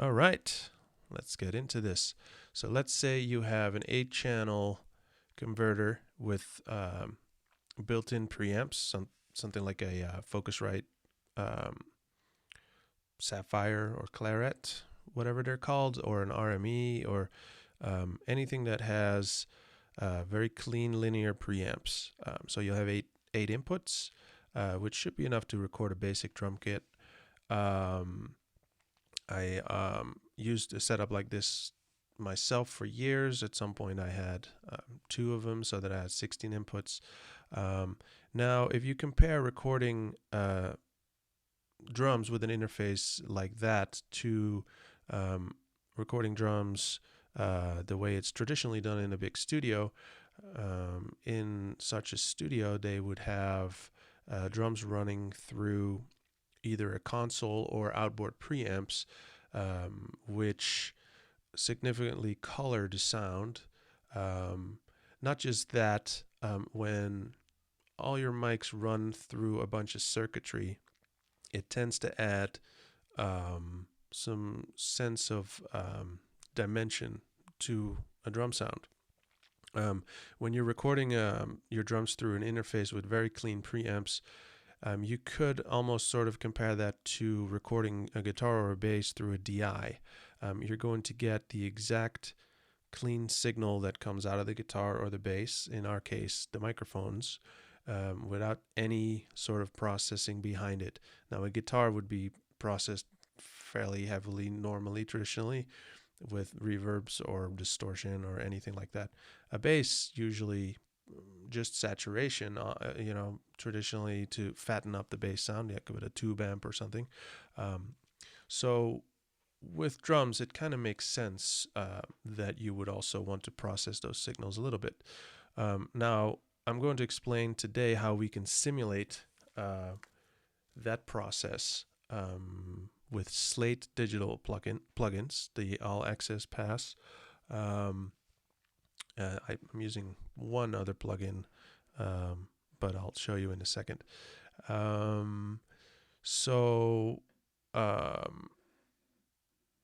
All right, let's get into this. So let's say you have an 8-channel converter with built-in preamps, something like a Focusrite um, Sapphire or Claret, whatever they're called, or an RME, or anything that has very clean linear preamps. So you'll have eight inputs, which should be enough to record a basic drum kit. I used a setup like this myself for years. At some point, I had two of them, so that I had 16 inputs. Now, if you compare recording drums with an interface like that to recording drums the way it's traditionally done in a big studio, in such a studio, they would have drums running through either a console or outboard preamps, which significantly color the sound. Not just that, when all your mics run through a bunch of circuitry, it tends to add some sense of dimension to a drum sound. When you're recording your drums through an interface with very clean preamps, you could almost sort of compare that to recording a guitar or a bass through a DI. You're going to get the exact clean signal that comes out of the guitar or the bass, in our case, the microphones, without any sort of processing behind it. Now, a guitar would be processed fairly heavily, normally, traditionally, with reverbs or distortion or anything like that. A bass usually just saturation, traditionally to fatten up the bass sound, like with a tube amp or something. So with drums, it kind of makes sense that you would also want to process those signals a little bit. Now, I'm going to explain today how we can simulate that process with Slate digital plugins, the All Access Pass. I'm using one other plugin, but I'll show you in a second. So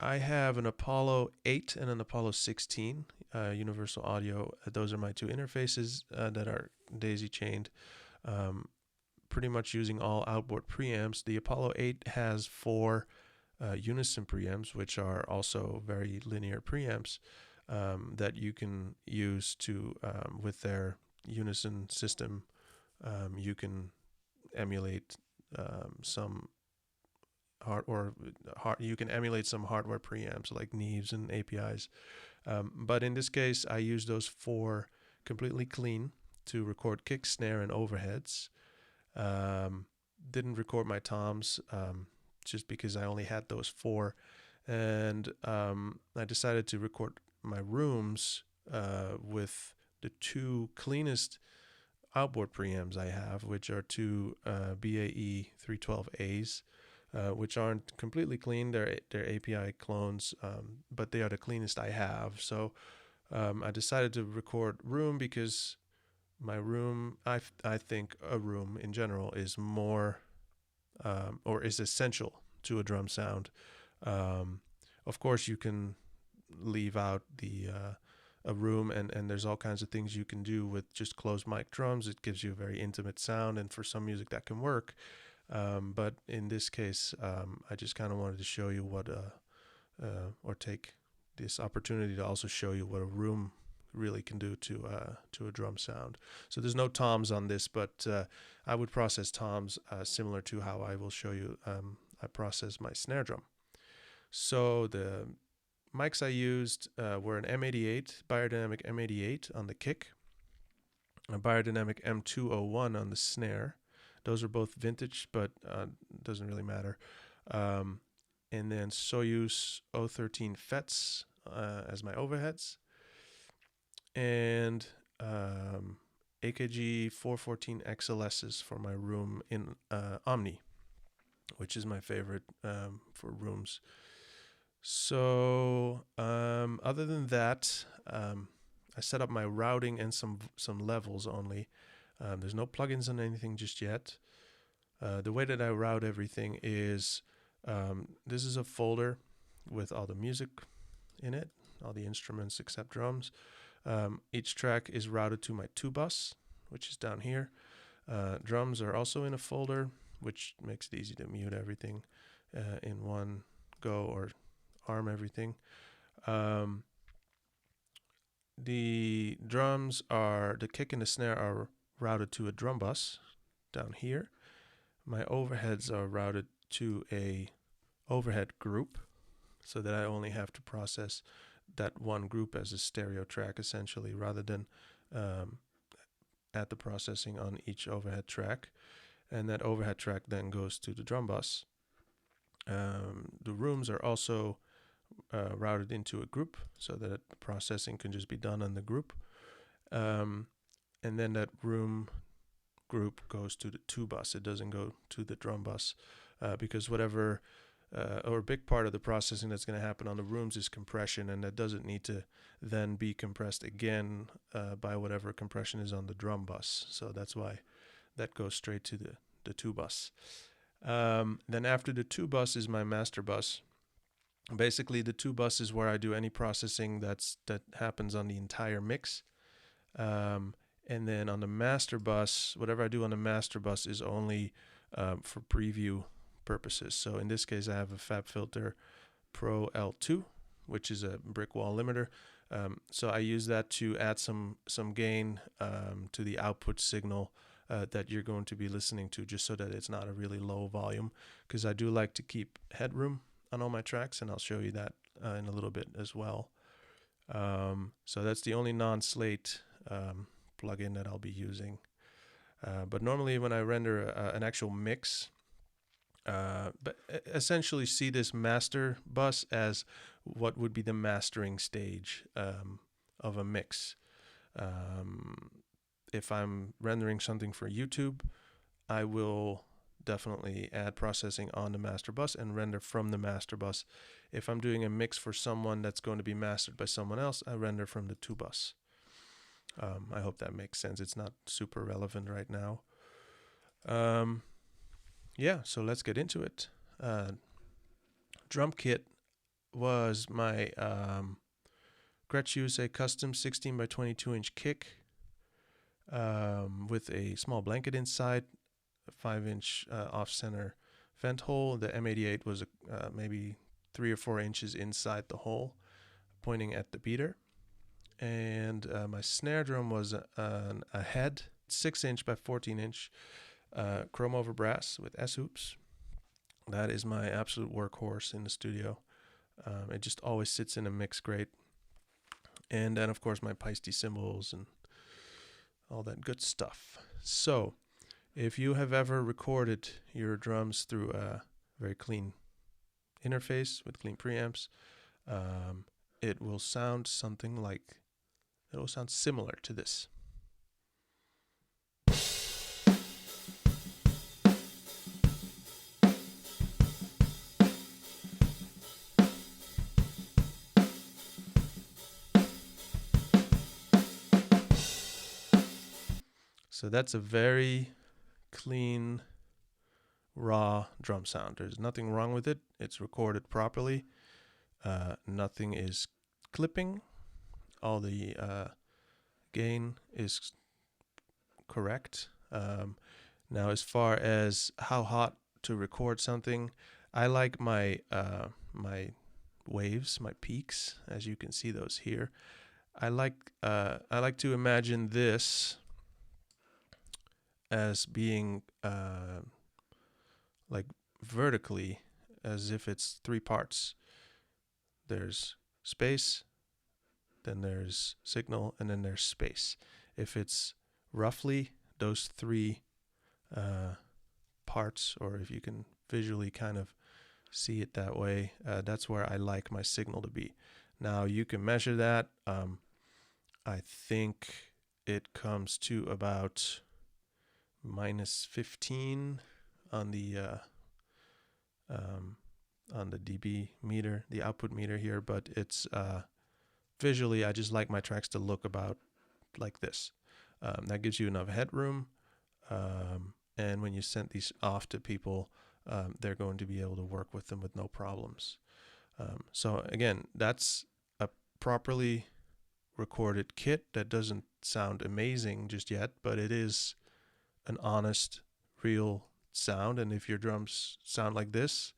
I have an Apollo 8 and an Apollo 16 Universal Audio. Those are my two interfaces that are daisy chained, pretty much using all outboard preamps. The Apollo 8 has 4 unison preamps, which are also very linear preamps that you can use to, with their unison system, you can emulate some you can emulate some hardware preamps like Neves and APIs. But in this case, I use those 4 completely clean to record kick, snare, and overheads. Didn't record my toms just because I only had those 4. And I decided to record my rooms with the 2 cleanest outboard preamps I have, which are 2 BAE 312As, which aren't completely clean. They're API clones, but they are the cleanest I have. So I decided to record room because my room, I think a room in general is more or is essential to a drum sound. Of course, you can leave out the a room, and there's all kinds of things you can do with just closed mic drums. It gives you a very intimate sound, and for some music that can work. But in this case, I just kind of wanted to show you what, or take this opportunity to also show you what a room really can do to a drum sound. So there's no toms on this, but I would process toms similar to how I will show you I process my snare drum. So the mics I used were an M88, Biodynamic M88 on the kick, a Biodynamic M201 on the snare. Those are both vintage, but doesn't really matter. And then Soyuz 013 FETs as my overheads, and AKG 414 XLSs for my room in Omni, which is my favorite for rooms. So other than that, I set up my routing and some levels only. There's no plugins on anything just yet. The way that I route everything is this is a folder with all the music in it, all the instruments except drums. Each track is routed to my 2 bus, which is down here. Drums are also in a folder, which makes it easy to mute everything in one go or arm everything. The drums are, the kick and the snare are routed to a drum bus down here. My overheads are routed to a overhead group, so that I only have to process that one group as a stereo track essentially, rather than add the processing on each overhead track. And that overhead track then goes to the drum bus. The rooms are also routed into a group, so that processing can just be done on the group. And then that room group goes to the 2 bus. It doesn't go to the drum bus because whatever or a big part of the processing that's going to happen on the rooms is compression, and that doesn't need to then be compressed again by whatever compression is on the drum bus. So that's why that goes straight to the 2 bus. Then after the 2 bus is my master bus. Basically, the 2 bus is where I do any processing that happens on the entire mix. And then on the master bus, whatever I do on the master bus is only for preview purposes. So in this case, I have a FabFilter Pro L2, which is a brick wall limiter. So I use that to add some gain to the output signal that you're going to be listening to, just so that it's not a really low volume, because I do like to keep headroom on all my tracks, and I'll show you that in a little bit as well. So that's the only non-slate plugin that I'll be using. But normally when I render an actual mix, but essentially see this master bus as what would be the mastering stage of a mix. If I'm rendering something for YouTube, I will definitely add processing on the master bus and render from the master bus. If I'm doing a mix for someone that's going to be mastered by someone else, I render from the 2 bus. I hope that makes sense. It's not super relevant right now. Yeah, so let's get into it. Drum kit was my Gretsch USA custom 16 by 22 inch kick with a small blanket inside, a 5-inch off-center vent hole. The M88 was maybe 3 or 4 inches inside the hole, pointing at the beater. And my snare drum was a head, 6-inch by 14-inch chrome over brass with S-hoops. That is my absolute workhorse in the studio. It just always sits in a mix great. And then, of course, my Peisty cymbals and all that good stuff. So, if you have ever recorded your drums through a very clean interface with clean preamps, it will sound something like, it will sound similar to this. So that's a very clean, raw drum sound. There's nothing wrong with it. It's recorded properly. Nothing is clipping. All the gain is correct. Now, as far as how hot to record something, I like my my waves, my peaks, as you can see those here. I like to imagine this as being like vertically, as if it's 3 parts. There's space, then there's signal, and then there's space. If it's roughly those 3 parts, or if you can visually kind of see it that way, that's where I like my signal to be. Now, you can measure that. I think it comes to about -15 on the dB meter, the output meter here, but it's visually, I just like my tracks to look about like this. That gives you enough headroom, and when you send these off to people, they're going to be able to work with them with no problems. So again, that's a properly recorded kit that doesn't sound amazing just yet, but it is an honest, real sound. And if your drums sound like this,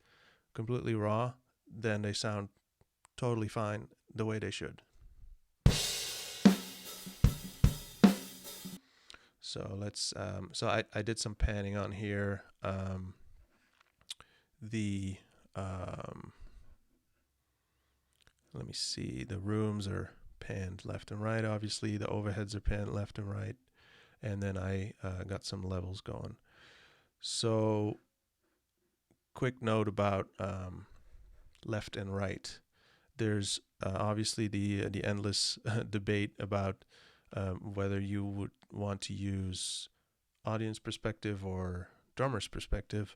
completely raw, then they sound totally fine the way they should. So let's, I did some panning on here. Let me see, the rooms are panned left and right, obviously. The overheads are panned left and right. And then I got some levels going. So quick note about left and right. There's obviously the endless debate about whether you would want to use audience perspective or drummer's perspective.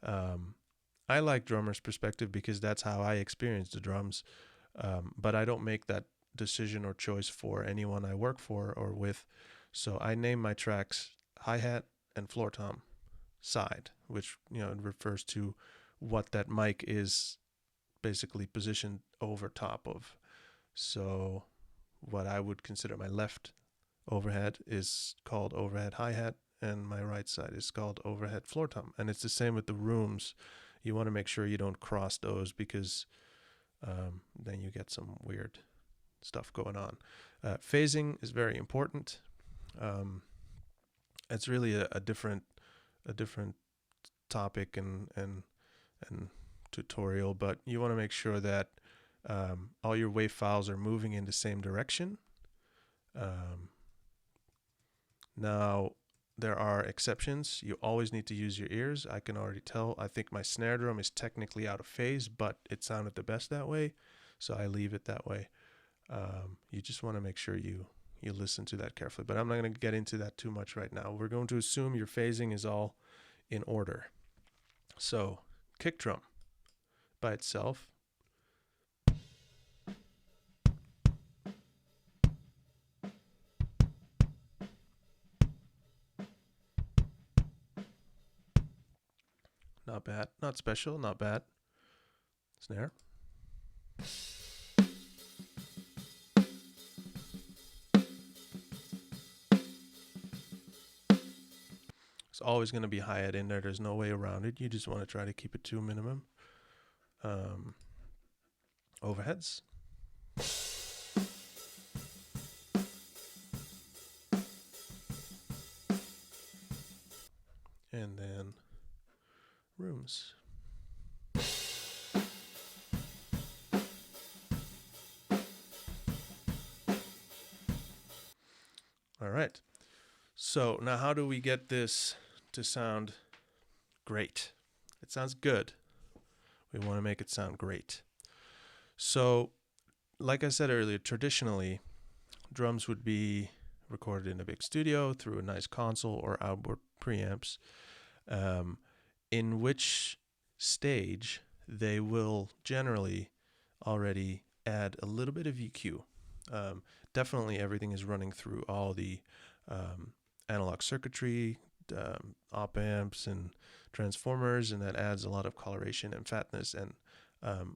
I like drummer's perspective because that's how I experience the drums, but I don't make that decision or choice for anyone I work for or with. So I name my tracks hi-hat and floor tom side, which it refers to what that mic is basically positioned over top of. So what I would consider my left overhead is called overhead hi-hat, and my right side is called overhead floor tom. And it's the same with the rooms. You want to make sure you don't cross those, because then you get some weird stuff going on. Phasing is very important. It's really a different topic and tutorial, but you want to make sure that all your wave files are moving in the same direction. Now, there are exceptions. You always need to use your ears. I can already tell. I think my snare drum is technically out of phase, but it sounded the best that way, so I leave it that way. You just want to make sure you listen to that carefully, but I'm not going to get into that too much right now. We're going to assume your phasing is all in order. So, kick drum by itself. Not bad. Not special, not bad. Snare. It's always going to be hi-hat in there. There's no way around it. You just want to try to keep it to a minimum. Overheads. And then rooms. All right. So now how do we get this to sound great? It sounds good. We want to make it sound great. So, like I said earlier, traditionally, drums would be recorded in a big studio through a nice console or outboard preamps, in which stage they will generally already add a little bit of EQ. Definitely everything is running through all the analog circuitry, op amps and transformers, and that adds a lot of coloration and fatness and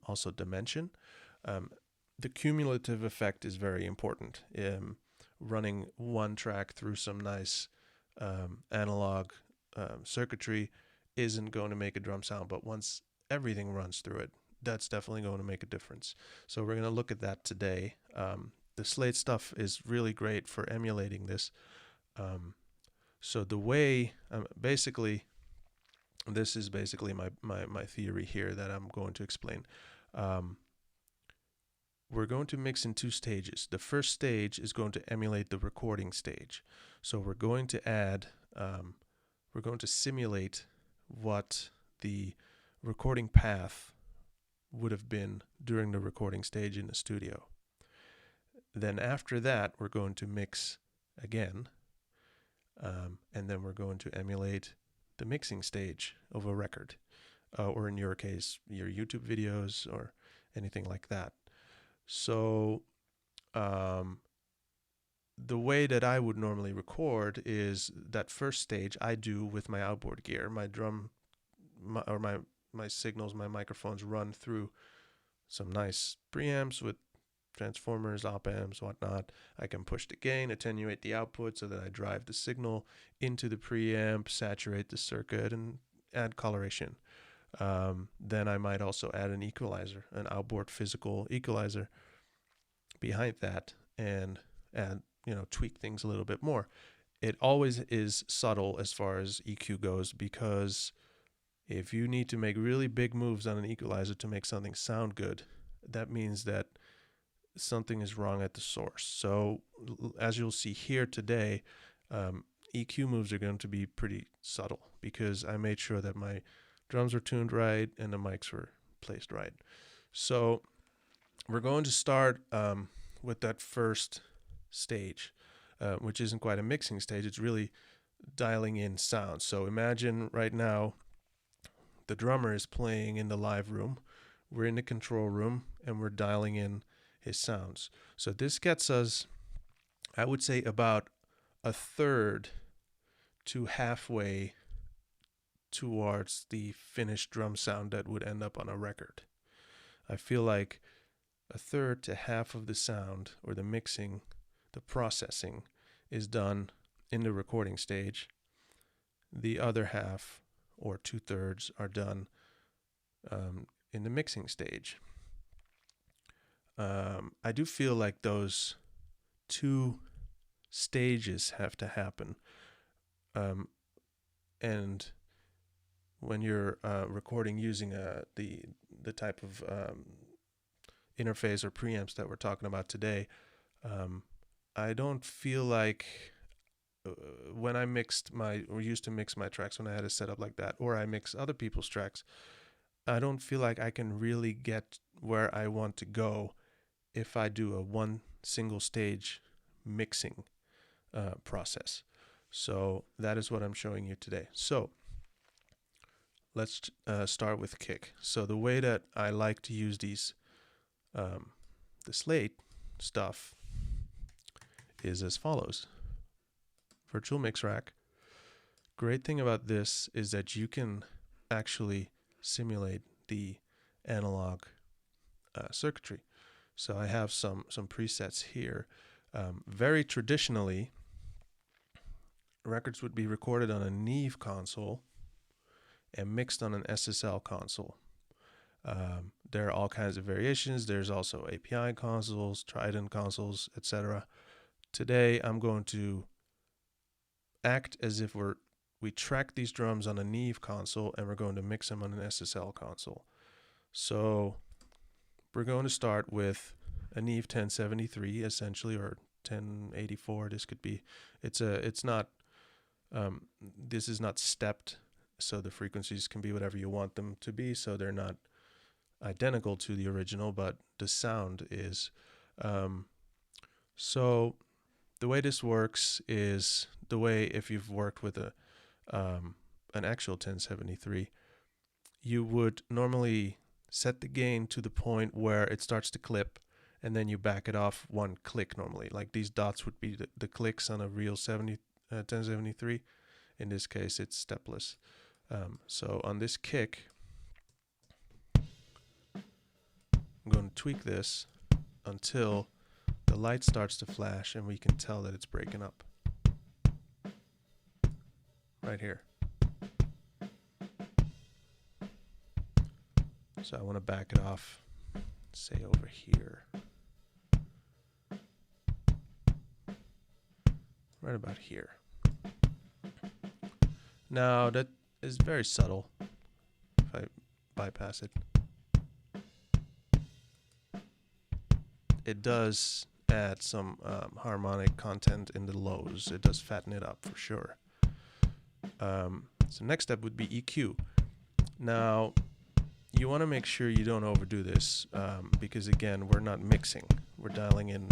also dimension. The cumulative effect is very important. Running one track through some nice analog circuitry isn't going to make a drum sound, but once everything runs through it, that's definitely going to make a difference. So we're going to look at that today. The Slate stuff is really great for emulating this. So the way, basically, this is basically my theory here that I'm going to explain. We're going to mix in two stages. The first stage is going to emulate the recording stage. So we're going to add, we're going to simulate what the recording path would have been during the recording stage in the studio. Then after that, we're going to mix again, and then we're going to emulate the mixing stage of a record, or in your case, your YouTube videos or anything like that. So the way that I would normally record is that first stage I do with my outboard gear. My drum, my signals, my microphones run through some nice preamps with transformers, op amps, whatnot. I can push the gain, attenuate the output so that I drive the signal into the preamp, saturate the circuit, and add coloration. Then I might also add an equalizer, an outboard physical equalizer behind that, and add, tweak things a little bit more. It always is subtle as far as EQ goes, because if you need to make really big moves on an equalizer to make something sound good, that means that something is wrong at the source. So as you'll see here today, EQ moves are going to be pretty subtle because I made sure that my drums were tuned right and the mics were placed right. So we're going to start with that first stage, which isn't quite a mixing stage. It's really dialing in sound. So imagine right now the drummer is playing in the live room. We're in the control room and we're dialing in his sounds. So this gets us, I would say, about a third to halfway towards the finished drum sound that would end up on a record. I feel like a third to half of the sound, or the mixing, the processing, is done in the recording stage. The other half, or 2/3, are done in the mixing stage. I do feel like those two stages have to happen. And when you're recording using the type of interface or preamps that we're talking about today, I don't feel like when I used to mix my tracks when I had a setup like that, or I mix other people's tracks, I don't feel like I can really get where I want to go if I do a one single stage mixing process. So that is what I'm showing you today. So let's start with kick. So the way that I like to use these, the slate stuff, is as follows. Virtual mix rack. Great thing about this is that you can actually simulate the analog circuitry. So I have some presets here. Very traditionally, records would be recorded on a Neve console and mixed on an SSL console. There are all kinds of variations. There's also API consoles, Trident consoles, etc. Today, I'm going to act as if we track these drums on a Neve console and we're going to mix them on an SSL console. So we're going to start with a Neve 1073 essentially, or 1084. This could be. It's not. This is not stepped, so the frequencies can be whatever you want them to be. So they're not identical to the original, but the sound is. So the way this works is the way if you've worked with an actual 1073, you would normally set the gain to the point where it starts to clip, and then you back it off one click normally. Like these dots would be the clicks on a real 1073. In this case, it's stepless. So on this kick, I'm going to tweak this until the light starts to flash and we can tell that it's breaking up. Right here. So I want to back it off, say over here. Right about here. Now that is very subtle if I bypass it. It does add some harmonic content in the lows. It does fatten it up for sure. So next step would be EQ. Now, you want to make sure you don't overdo this because, again, we're not mixing. We're dialing in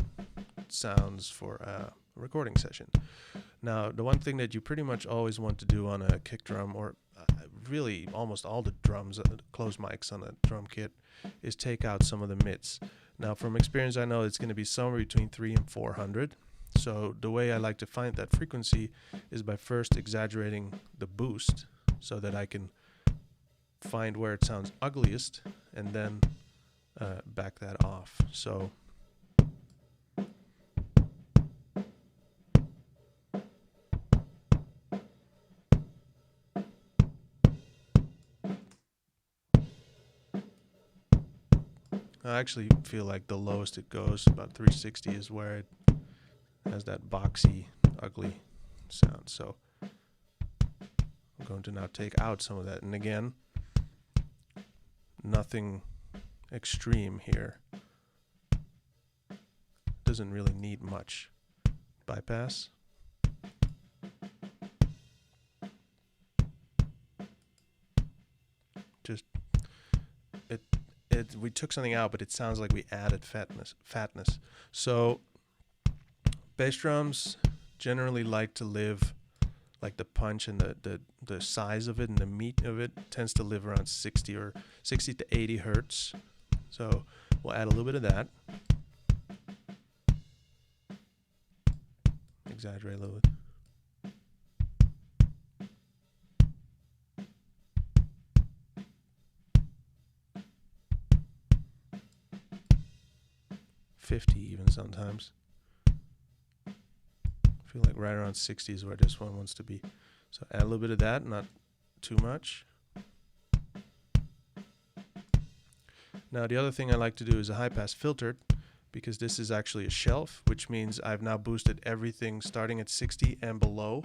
sounds for a recording session. Now, the one thing that you pretty much always want to do on a kick drum, or really almost all the drums, closed mics on a drum kit, is take out some of the mids. Now, from experience, I know it's going to be somewhere between 300 and 400. So the way I like to find that frequency is by first exaggerating the boost so that I can find where it sounds ugliest, and then back that off. So I actually feel like the lowest it goes, about 360, is where it has that boxy, ugly sound. So I'm going to now take out some of that. And again, nothing extreme here. Doesn't really need much. Bypass. Just we took something out, but it sounds like we added fatness. So bass drums generally like to live, like the punch and the size of it and the meat of it tends to live around 60 to 80 hertz. So we'll add a little bit of that. Exaggerate a little bit. Even sometimes. I feel like right around 60 is where this one wants to be. So add a little bit of that, not too much. Now the other thing I like to do is a high pass filter, because this is actually a shelf, which means I've now boosted everything starting at 60 and below.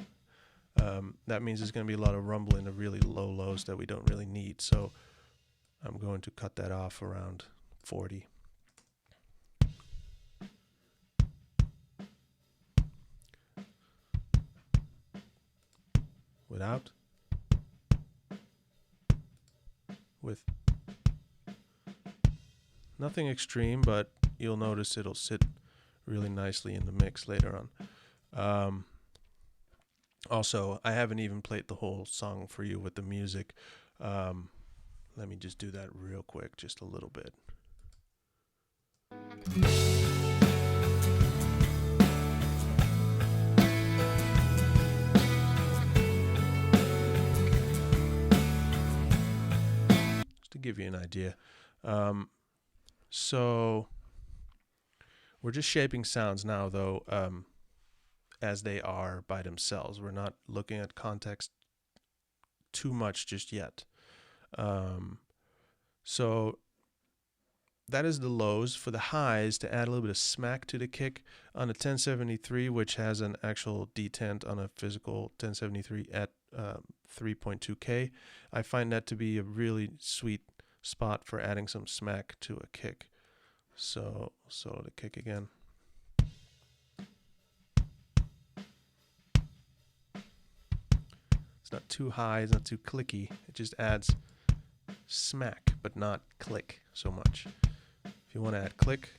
That means there's going to be a lot of rumble in the really low lows that we don't really need. So I'm going to cut that off around 40. Without, with nothing extreme, but you'll notice it'll sit really nicely in the mix later on. Also, I haven't even played the whole song for you with the music. Let me just do that real quick, just a little bit. To give you an idea. So we're just shaping sounds now, though, as they are by themselves. We're not looking at context too much just yet. So that is the lows. For the highs, to add a little bit of smack to the kick on a 1073, which has an actual detent on a physical 1073 at 3.2K. I find that to be a really sweet spot for adding some smack to a kick. So the kick again. It's not too high, it's not too clicky. It just adds smack, but not click so much. If you want to add click,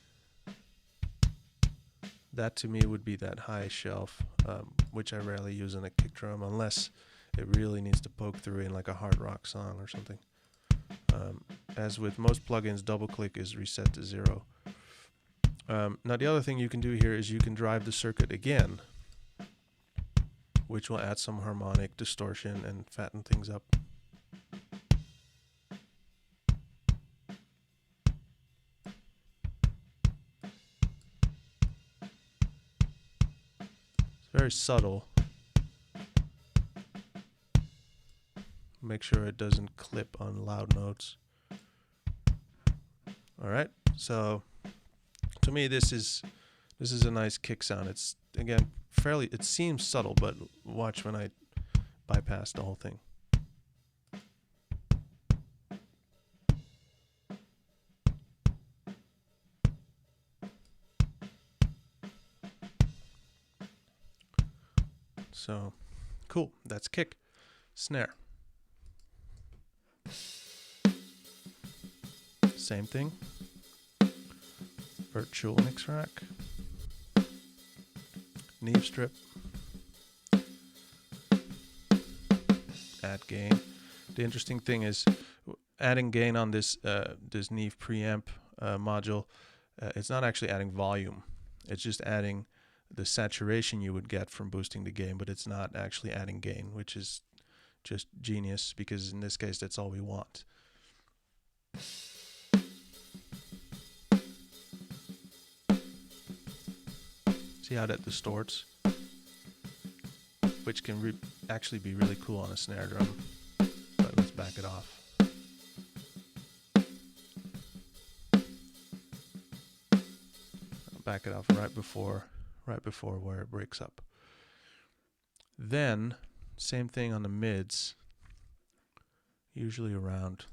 that to me would be that high shelf, which I rarely use on a kick drum unless it really needs to poke through in like a hard rock song or something. As with most plugins, double click is reset to 0. Now the other thing you can do here is you can drive the circuit again, which will add some harmonic distortion and fatten things up. It's very subtle. Make sure it doesn't clip on loud notes. All right, so to me this is a nice kick sound. It's again it seems subtle, but watch when I bypass the whole thing. So cool, that's kick. Snare. Same thing. Virtual mix rack. Neve strip. Add gain. The interesting thing is adding gain on this this Neve preamp module. It's not actually adding volume. It's just adding the saturation you would get from boosting the gain, but it's not actually adding gain, which is just genius because in this case that's all we want. See how that distorts? Which can actually be really cool on a snare drum. But let's back it off. I'll back it off right before where it breaks up. Then, same thing on the mids. Usually around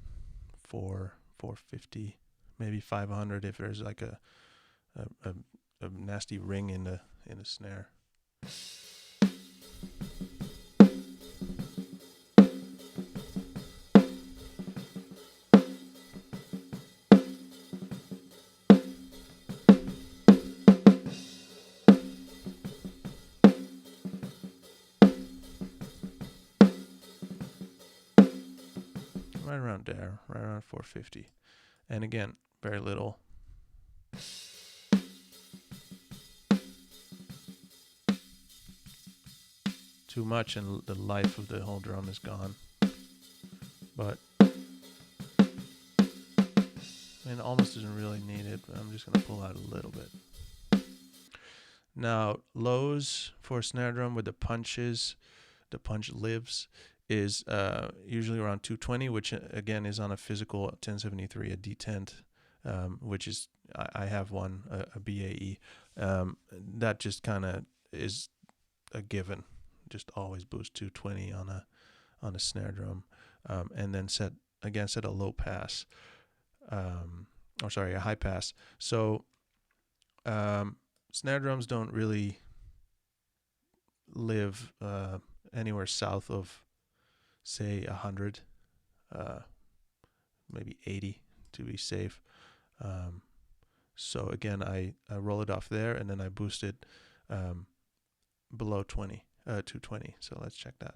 450, maybe 500 if there's like a nasty ring in the snare. Right around there, right around 450. And again, very little. Too much and the life of the whole drum is gone. But I mean, almost doesn't really need it, but I'm just going to pull out a little bit. Now, lows for a snare drum with the punches, the punch lives, is usually around 220, which again is on a physical 1073, a D10, which is, I have one, a BAE. That just kind of is a given. Just always boost 220 on a snare drum, and then set a low pass, a high pass. So snare drums don't really live anywhere south of, say, 100, maybe 80 to be safe. So again, I roll it off there, and then I boost it below 220. So let's check that.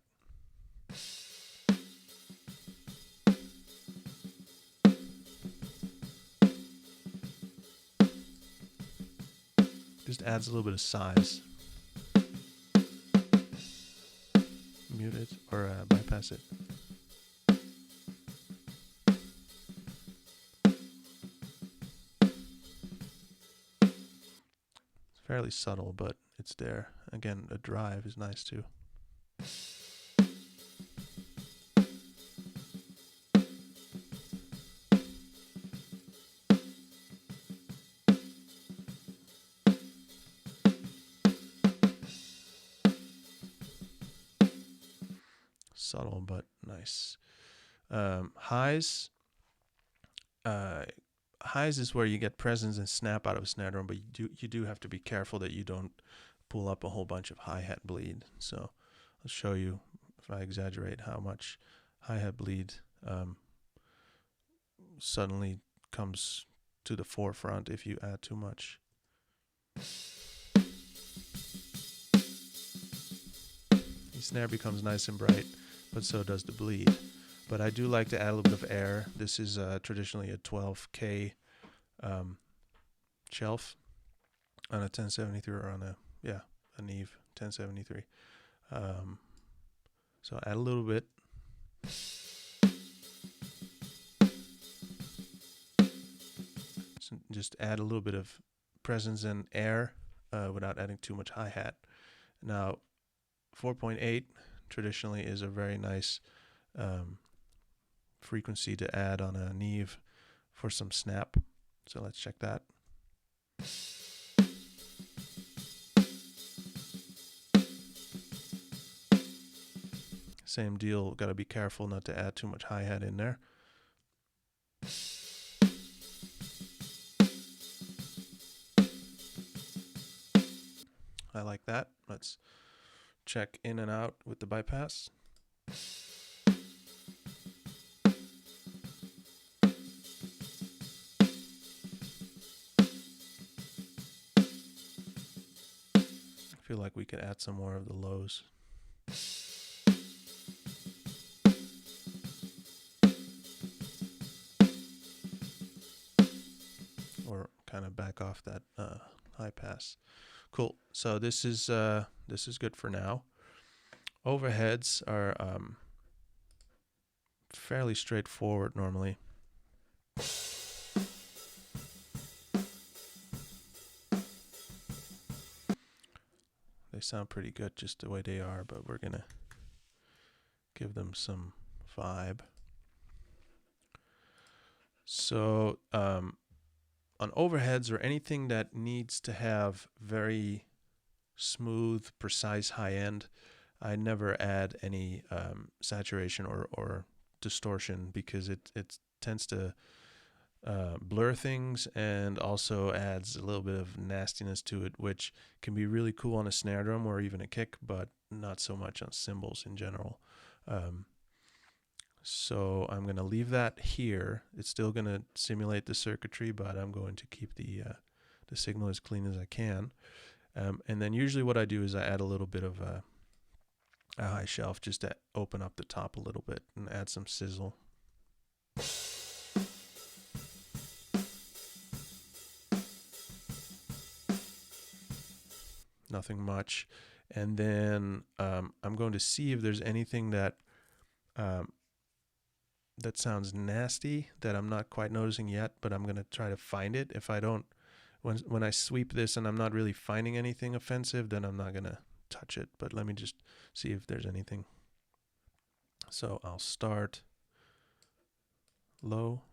Just adds a little bit of size. Mute it or bypass it. It's fairly subtle, but it's there. Again, a drive is nice too. Subtle but nice. Highs. Highs is where you get presence and snap out of a snare drum, but you do have to be careful that you don't pull up a whole bunch of hi-hat bleed. So I'll show you, if I exaggerate, how much hi-hat bleed suddenly comes to the forefront if you add too much. The snare becomes nice and bright, but so does the bleed. But I do like to add a little bit of air. This is traditionally a 12K shelf on a 1073 or on a Neve 1073. So add a little bit. So just add a little bit of presence and air without adding too much hi-hat. Now, 4.8 traditionally is a very nice frequency to add on a Neve for some snap. So let's check that. Same deal, got to be careful not to add too much hi-hat in there. I like that. Let's check in and out with the bypass. I feel like we could add some more of the lows. Or kind of back off that high pass. Cool. So this is good for now. Overheads are fairly straightforward normally. They sound pretty good just the way they are, but we're gonna give them some vibe. So on overheads or anything that needs to have very smooth, precise high end, I never add any saturation or distortion, because it tends to blur things and also adds a little bit of nastiness to it, which can be really cool on a snare drum or even a kick, but not so much on cymbals in general. So I'm going to leave that here. It's still going to simulate the circuitry, but I'm going to keep the signal as clean as I can. And then usually what I do is I add a little bit of a high shelf just to open up the top a little bit and add some sizzle. Nothing much. And then I'm going to see if there's anything that that sounds nasty that I'm not quite noticing yet, but I'm going to try to find it. If I don't, when I sweep this and I'm not really finding anything offensive, then I'm not going to touch it. But let me just see if there's anything. So I'll start low.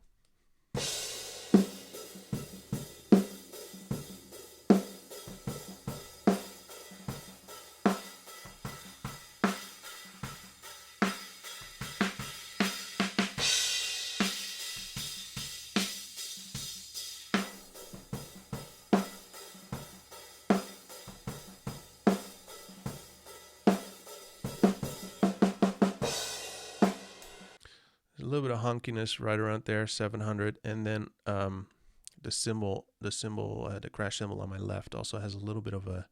A little bit of honkiness right around there, 700, and then the crash cymbal on my left also has a little bit of a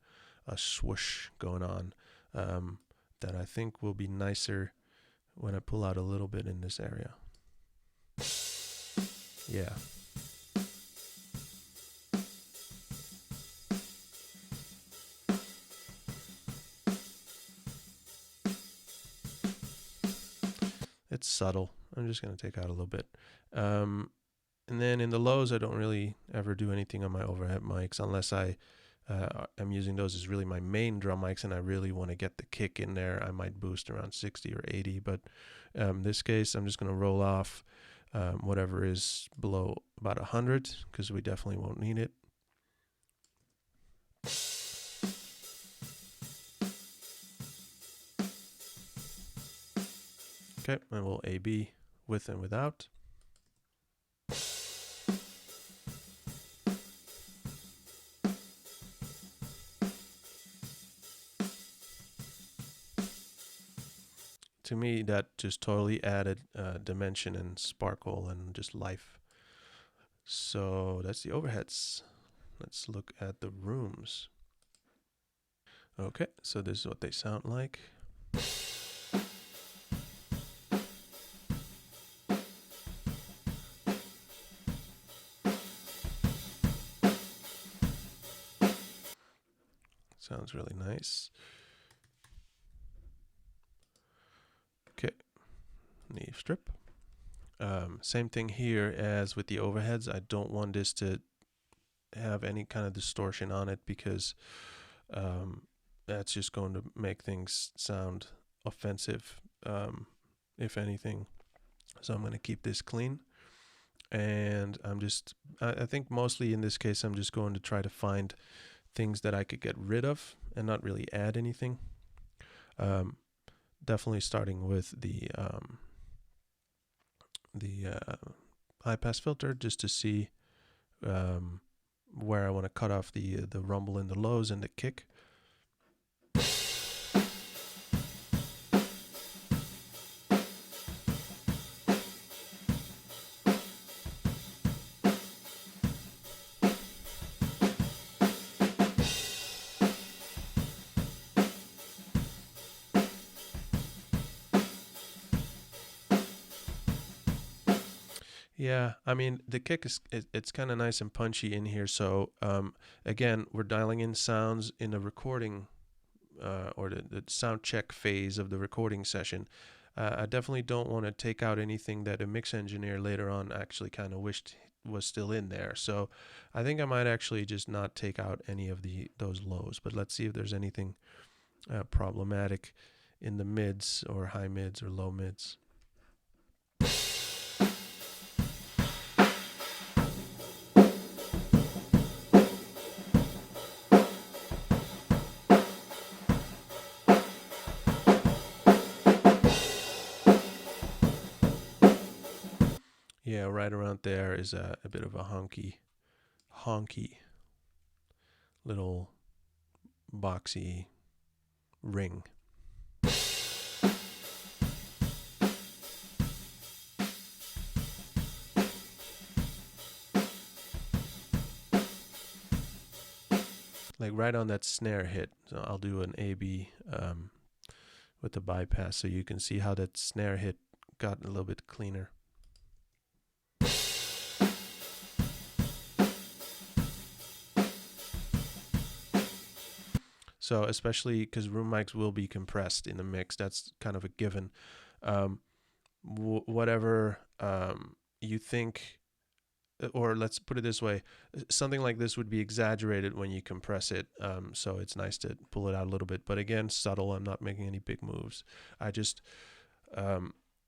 swoosh going on that I think will be nicer when I pull out a little bit in this area. Yeah. It's subtle. I'm just going to take out a little bit. And then in the lows, I don't really ever do anything on my overhead mics unless I'm using those as really my main drum mics and I really want to get the kick in there. I might boost around 60 or 80, but in this case, I'm just going to roll off whatever is below about 100 because we definitely won't need it. Okay, and we'll A-B with and without. To me, that just totally added dimension and sparkle and just life. So that's the overheads. Let's look at the rooms. Okay, so this is what they sound like. Sounds really nice. Okay, Neve strip. Same thing here as with the overheads. I don't want this to have any kind of distortion on it because that's just going to make things sound offensive, if anything. So I'm going to keep this clean. And I think mostly in this case, I'm just going to try to find things that I could get rid of and not really add anything. Definitely starting with the high pass filter just to see where I want to cut off the rumble in the lows and the kick. Yeah, I mean, the kick it's kind of nice and punchy in here. So again, we're dialing in sounds in the recording or the sound check phase of the recording session. I definitely don't want to take out anything that a mix engineer later on actually kind of wished was still in there. So I think I might actually just not take out any of those lows, but let's see if there's anything problematic in the mids or high mids or low mids. Yeah, right around there is a bit of a honky little boxy ring. Like right on that snare hit. So I'll do an A-B with the bypass so you can see how that snare hit got a little bit cleaner. So especially because room mics will be compressed in the mix, that's kind of a given. Whatever you think, or let's put it this way, something like this would be exaggerated when you compress it. So it's nice to pull it out a little bit. But again, subtle. I'm not making any big moves. I just,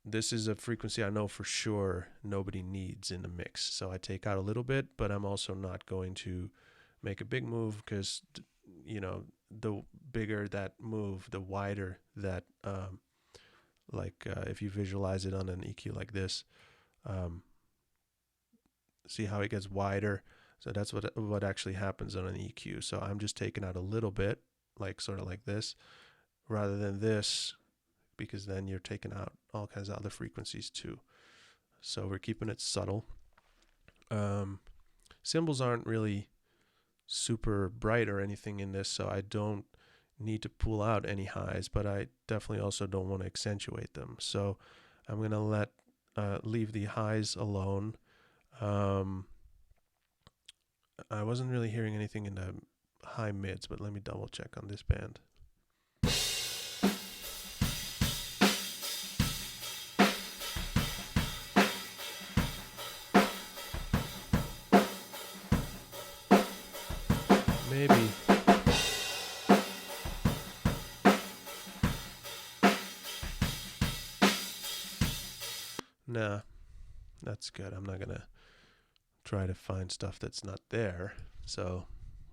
this is a frequency I know for sure nobody needs in the mix. So I take out a little bit, but I'm also not going to make a big move because, you know, the bigger that move, the wider that, if you visualize it on an EQ like this, see how it gets wider. So that's what actually happens on an EQ. So I'm just taking out a little bit, like sort of like this, rather than this, because then you're taking out all kinds of other frequencies too. So we're keeping it subtle. Cymbals aren't really super bright or anything in this, so I don't need to pull out any highs, but I definitely also don't want to accentuate them. So I'm going to leave the highs alone. I wasn't really hearing anything in the high mids, but let me double check on this band. Maybe. Nah, that's good. I'm not gonna try to find stuff that's not there. So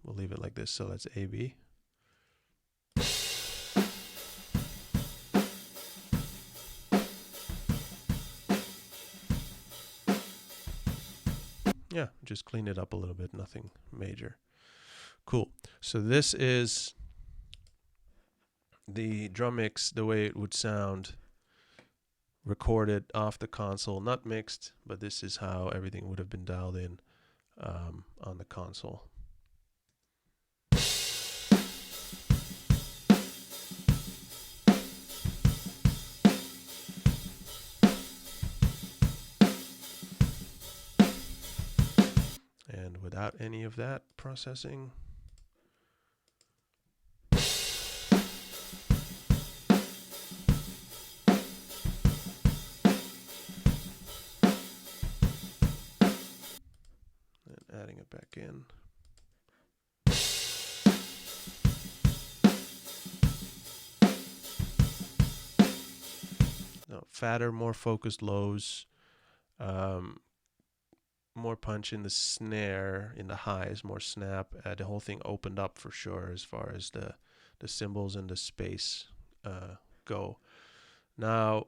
we'll leave it like this. So that's A-B. Yeah, just clean it up a little bit, nothing major. Cool. So this is the drum mix, the way it would sound recorded off the console, not mixed, but this is how everything would have been dialed in on the console. And without any of that processing, and adding it back in. No, fatter, more focused lows, more punch in the snare, in the highs, more snap. The whole thing opened up for sure as far as the cymbals and the space go. Now,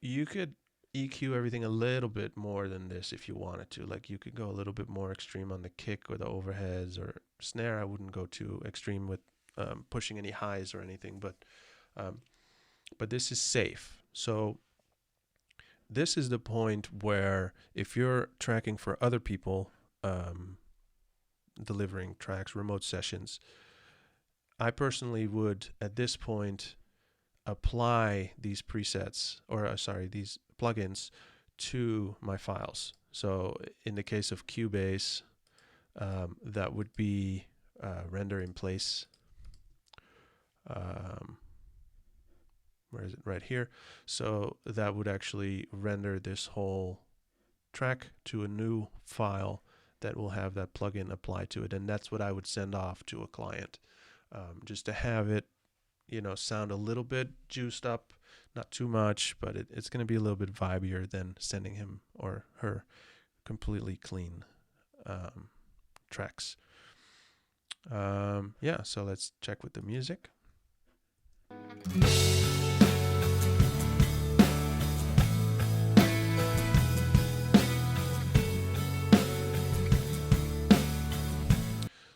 you could EQ everything a little bit more than this if you wanted to. Like you could go a little bit more extreme on the kick or the overheads, or snare I wouldn't go too extreme with pushing any highs or anything, but this is safe. So this is the point where if you're tracking for other people, delivering tracks, remote sessions, I personally would at this point apply these presets, or these plugins to my files. So in the case of Cubase, that would be render in place. Where is it? Right here. So that would actually render this whole track to a new file that will have that plugin applied to it, and that's what I would send off to a client, just to have it, sound a little bit juiced up, not too much, but it's going to be a little bit vibier than sending him or her completely clean tracks. Yeah, so let's check with the music.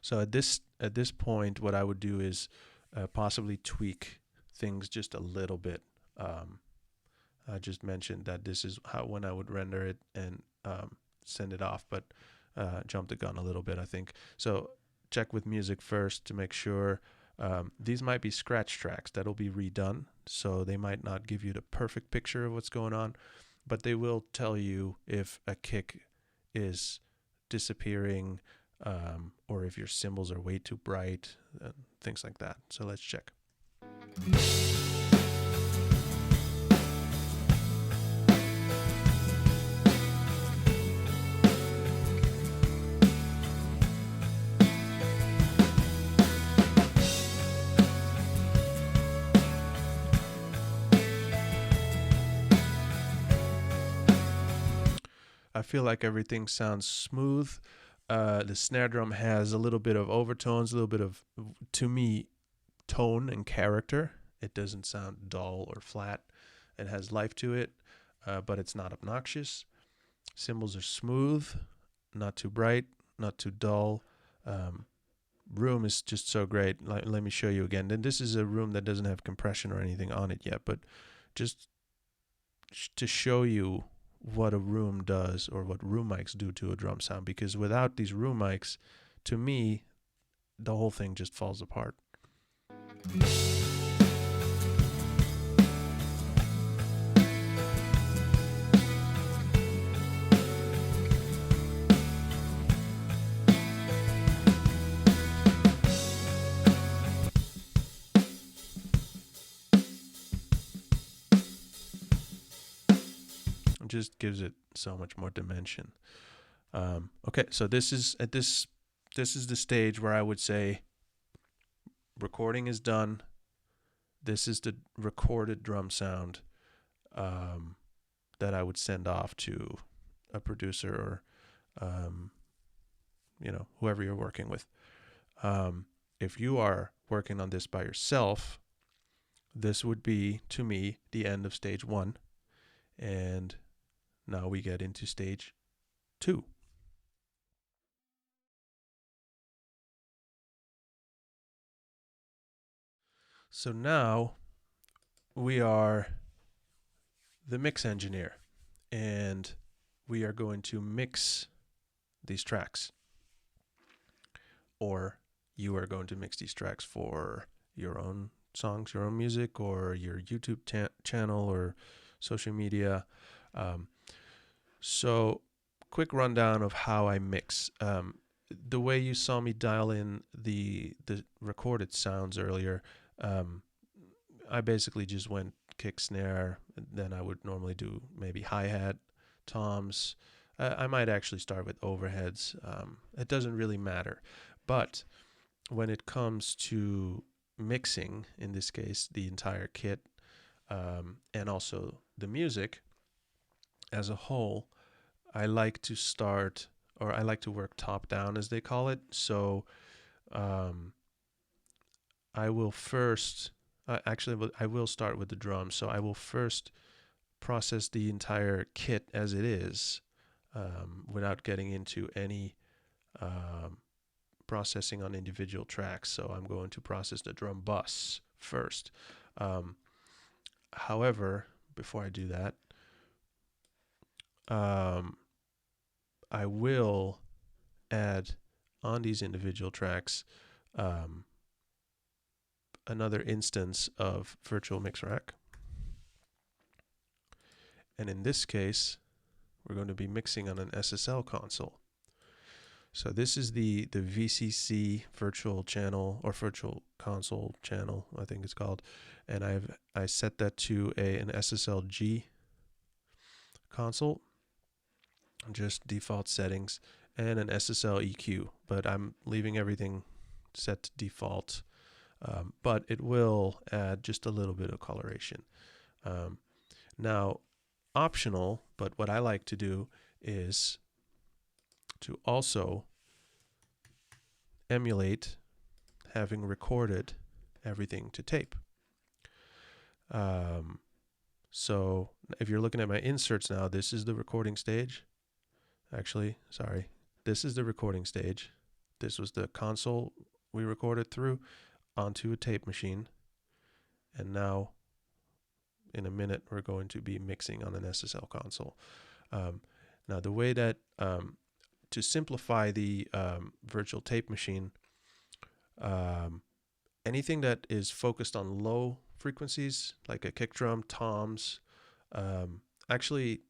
So at this point, what I would do is possibly tweak things just a little bit. I just mentioned that this is when I would render it and send it off, but jumped the gun a little bit, I think. So check with music first to make sure. These might be scratch tracks that'll be redone, so they might not give you the perfect picture of what's going on, but they will tell you if a kick is disappearing, or if your cymbals are way too bright, things like that. So let's check. I feel like everything sounds smooth. The snare drum has a little bit of overtones, a little bit of, to me, tone and character. It doesn't sound dull or flat. It has life to it, but it's not obnoxious. Cymbals are smooth, not too bright, not too dull. Room is just so great. Let me show you again. Then this is a room that doesn't have compression or anything on it yet, but just to show you what a room does, or what room mics do to a drum sound, because without these room mics, to me, the whole thing just falls apart. Just gives it so much more dimension. Okay, so this is the stage where I would say recording is done. This is the recorded drum sound that I would send off to a producer or whoever you're working with. If you are working on this by yourself, this would be, to me, the end of stage 1, and now we get into stage 2. So now we are the mix engineer, and we are going to mix these tracks. Or you are going to mix these tracks for your own songs, your own music, or your YouTube channel or social media. So quick rundown of how I mix. The way you saw me dial in the recorded sounds earlier, I basically just went kick, snare, and then I would normally do maybe hi-hat, toms. I might actually start with overheads. It doesn't really matter. But when it comes to mixing, in this case, the entire kit, and also the music as a whole, I like to start, or I like to work top down, as they call it. So I will first, I will start with the drums. So I will first process the entire kit as it is, without getting into any processing on individual tracks. So I'm going to process the drum bus first. However, before I do that, I will add on these individual tracks another instance of virtual mix rack. And in this case, we're going to be mixing on an SSL console. So this is the VCC virtual channel, or virtual console channel, I think it's called. And I set that to an SSLG console. just default settings, and an SSL EQ, but I'm leaving everything set to default, but it will add just a little bit of coloration. Now, optional, but what I like to do is to also emulate having recorded everything to tape. So if you're looking at my inserts now, this is the recording stage. Actually, sorry, this is the recording stage. This was the console we recorded through onto a tape machine. And now, in a minute, we're going to be mixing on an SSL console. Now, the way that, to simplify the virtual tape machine, anything that is focused on low frequencies, like a kick drum, toms, actually,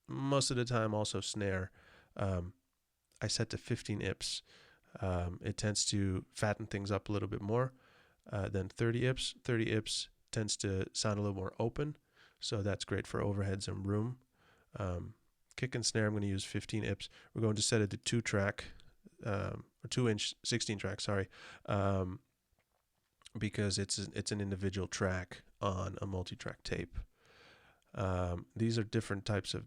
most of the time also snare, I set to 15 IPS. It tends to fatten things up a little bit more than 30 IPS. 30 IPS tends to sound a little more open, so that's great for overheads and room. Kick and snare, I'm going to use 15 IPS. We're going to set it to 2-track, or 2-inch 16-track, sorry, because it's an individual track on a multi-track tape. These are different types of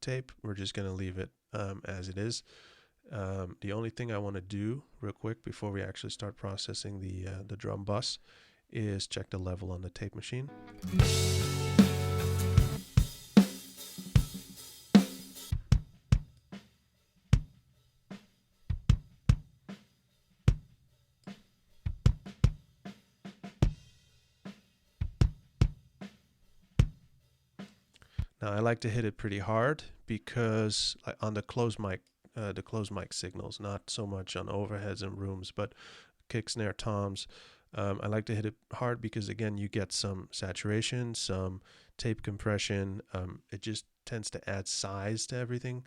tape. We're just going to leave it as it is. The only thing I want to do real quick before we actually start processing the drum bus is check the level on the tape machine. Now I like to hit it pretty hard because on the closed mic signals, not so much on overheads and rooms, but kick, snare, toms. I like to hit it hard because, again, you get some saturation, some tape compression. It just tends to add size to everything.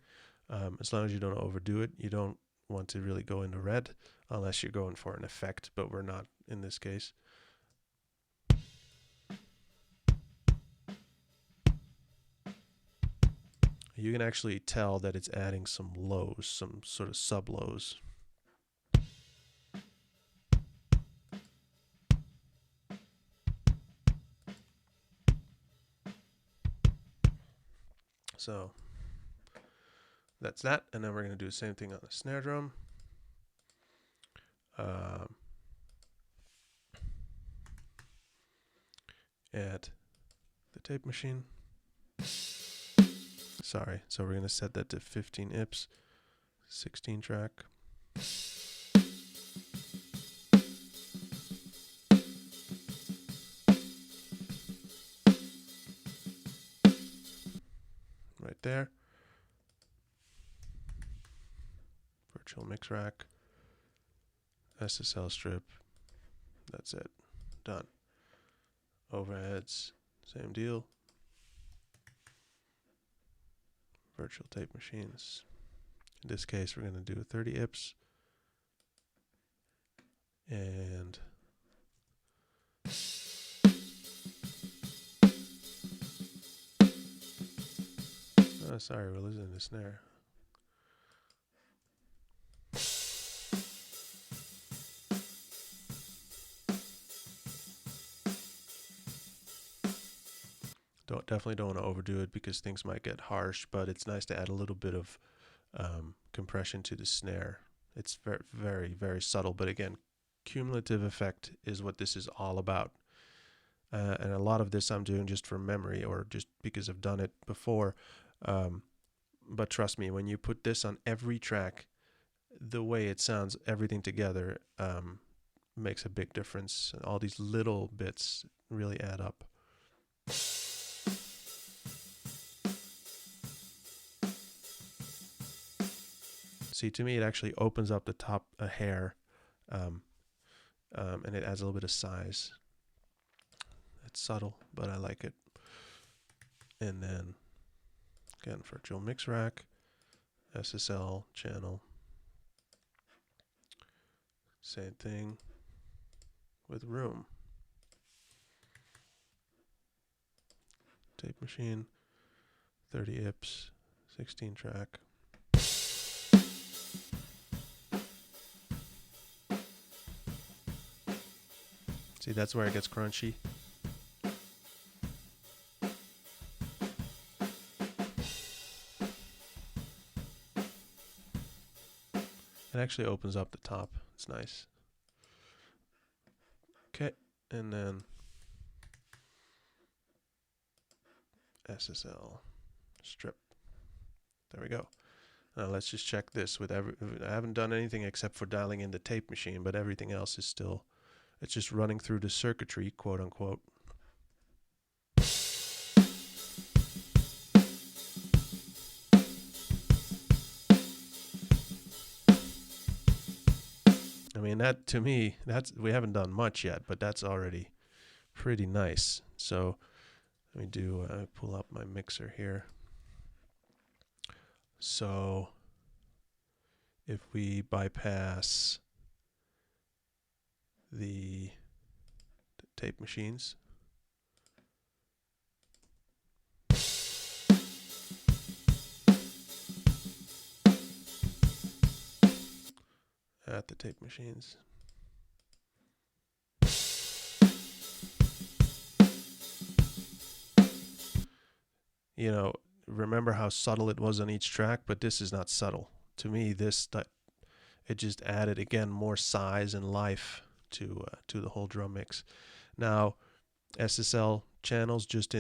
As long as you don't overdo it, you don't want to really go into red unless you're going for an effect, but we're not in this case. You can actually tell that it's adding some lows, some sort of sub-lows. So that's that, and then we're going to do the same thing on the snare drum. Add the tape machine. Sorry, so we're going to set that to 15 IPS, 16 track. Right there. Virtual mix rack. SSL strip. That's it. Done. Overheads, same deal. Virtual tape machines. In this case, we're going to do 30 IPS. And oh, sorry, we're losing the snare. Definitely don't want to overdo it because things might get harsh, but it's nice to add a little bit of compression to the snare. It's very, very, very subtle, but again, cumulative effect is what this is all about. And a lot of this I'm doing just from memory or just because I've done it before. But trust me, when you put this on every track, the way it sounds, everything together, makes a big difference. All these little bits really add up. See, to me, it actually opens up the top a hair, and it adds a little bit of size. It's subtle, but I like it. And then, again, virtual mix rack, SSL channel. Same thing with room. Tape machine, 30 IPS, 16 track. See, that's where it gets crunchy. It actually opens up the top. It's nice. Okay, and then SSL strip. There we go. Now let's just check this with I haven't done anything except for dialing in the tape machine, but everything else is still, it's just running through the circuitry, quote unquote. I mean, that to me, we haven't done much yet, but that's already pretty nice. So let me do, pull up my mixer here. So if we bypass the tape machines, at the tape machines. You know, remember how subtle it was on each track, but this is not subtle. To me, it just added, again, more size and life to the whole drum mix. Now, SSL channels just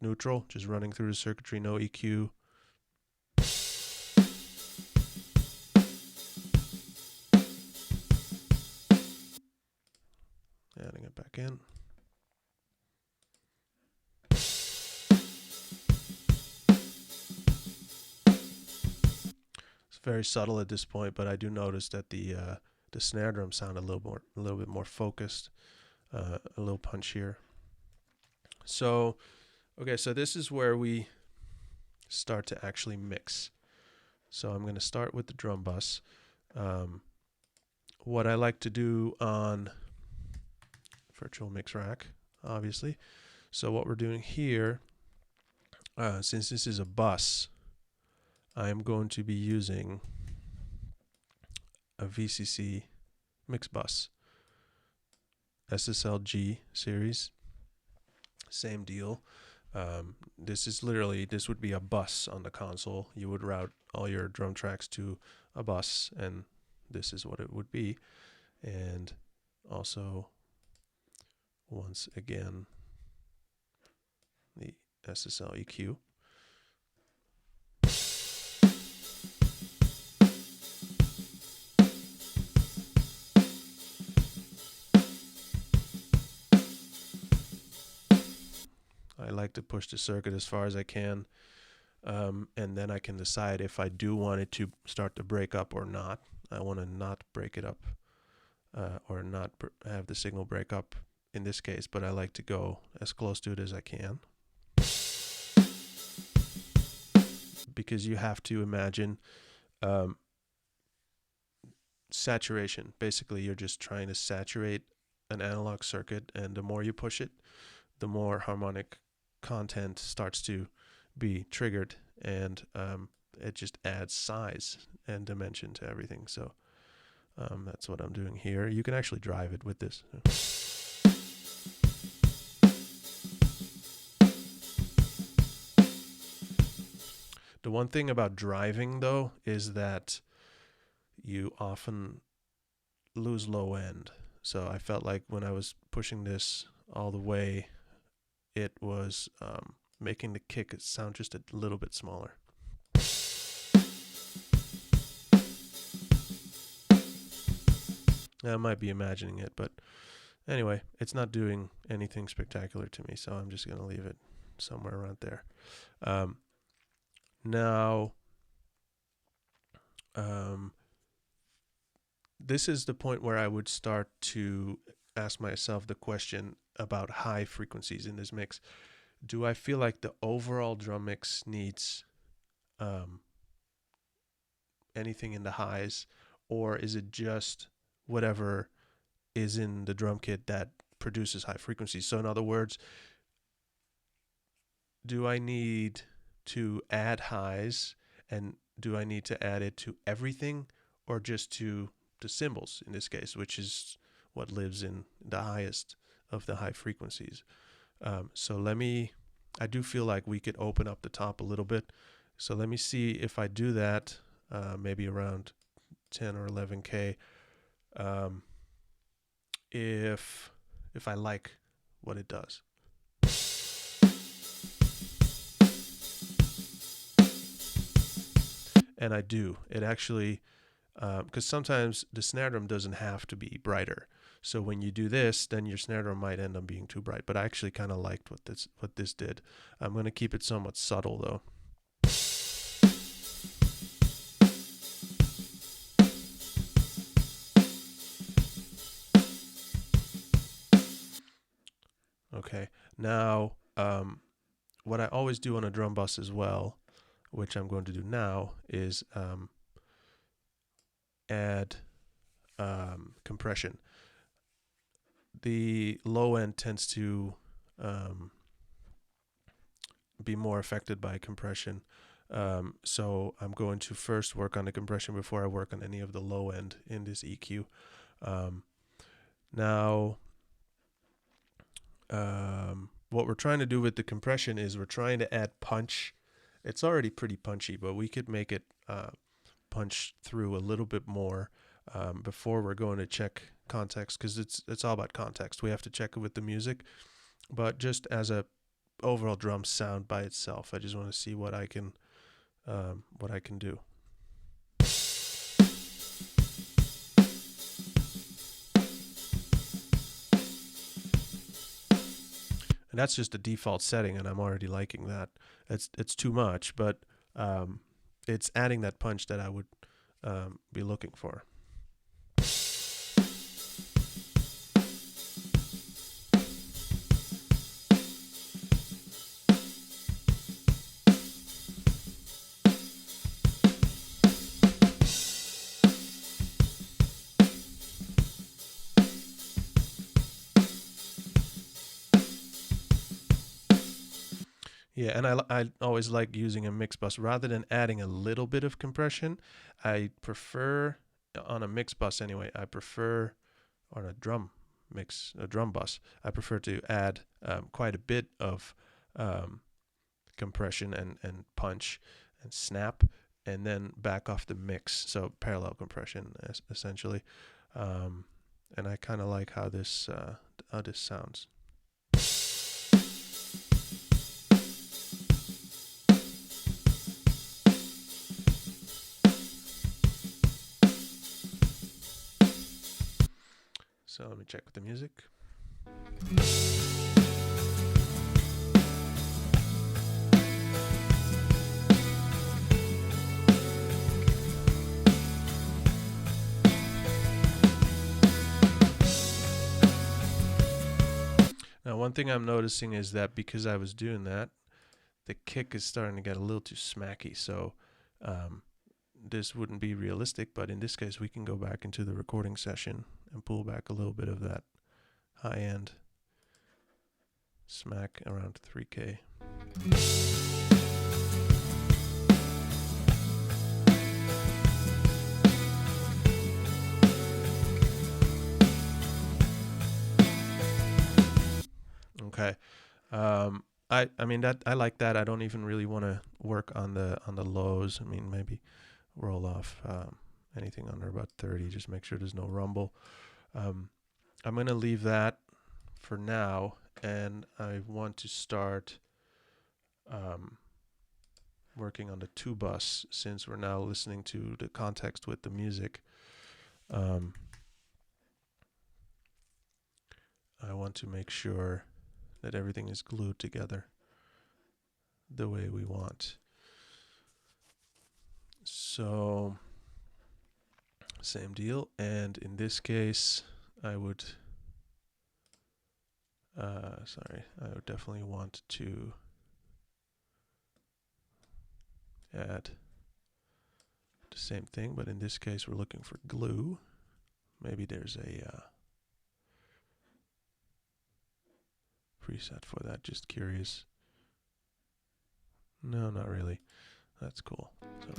neutral, just running through the circuitry, no EQ. Adding it back in. It's very subtle at this point, but I do notice that the snare drum sound a little bit more focused, a little punchier. So, okay, so this is where we start to actually mix. So I'm going to start with the drum bus. What I like to do on virtual mix rack, obviously. So what we're doing here, since this is a bus, I'm going to be using a VCC mix bus, SSLG series, same deal. This would be a bus on the console. You would route all your drum tracks to a bus, and this is what it would be. And also, once again, the SSL EQ. I like to push the circuit as far as I can, and then I can decide if I do want it to start to break up or not. I want to not break it up, or not have the signal break up in this case, but I like to go as close to it as I can. Because you have to imagine saturation. Basically, you're just trying to saturate an analog circuit, and the more you push it, the more harmonic content starts to be triggered, and it just adds size and dimension to everything. So that's what I'm doing here. You can actually drive it with this. The one thing about driving, though, is that you often lose low end. So I felt like when I was pushing this all the way, it was making the kick sound just a little bit smaller. I might be imagining it, but anyway, it's not doing anything spectacular to me, so I'm just going to leave it somewhere around there. Now, this is the point where I would start to ask myself the question about high frequencies in this mix. Do I feel like the overall drum mix needs anything in the highs, or is it just whatever is in the drum kit that produces high frequencies? So in other words, do I need to add highs, and do I need to add it to everything, or just to the cymbals in this case, which is what lives in the highest of the high frequencies. So I do feel like we could open up the top a little bit. So let me see if I do that, maybe around 10 or 11K, if I like what it does. And I do. It actually, because sometimes the snare drum doesn't have to be brighter. So when you do this, then your snare drum might end up being too bright. But I actually kind of liked what this did. I'm going to keep it somewhat subtle though. Okay, now what I always do on a drum bus as well, which I'm going to do now, is add compression. The low end tends to be more affected by compression. So I'm going to first work on the compression before I work on any of the low end in this EQ. Now, what we're trying to do with the compression is we're trying to add punch. It's already pretty punchy, but we could make it punch through a little bit more before we're going to check context, because it's all about context. We have to check it with the music, but just as a overall drum sound by itself, I just want to see what I can do. And that's just a default setting, and I'm already liking that. It's too much, but it's adding that punch that I would be looking for. Yeah, and I always like using a mix bus rather than adding a little bit of compression. I prefer, on a mix bus anyway, on a drum bus, I prefer to add quite a bit of compression and punch and snap, and then back off the mix. So parallel compression essentially, and I kind of like how this sounds. So let me check with the music. Now, one thing I'm noticing is that because I was doing that, the kick is starting to get a little too smacky. So this wouldn't be realistic, but in this case, we can go back into the recording session and pull back a little bit of that high-end smack around 3K. Okay. I mean that I like that. I don't even really want to work on the lows. I mean, maybe roll off anything under about 30. Just make sure there's no rumble. I'm gonna leave that for now, and I want to start working on the 2 bus since we're now listening to the context with the music. I want to make sure that everything is glued together the way we want. So, same deal. And in this case, I would definitely want to add the same thing, but in this case, we're looking for glue. Maybe there's a preset for that, just curious. No, not really. That's cool. So.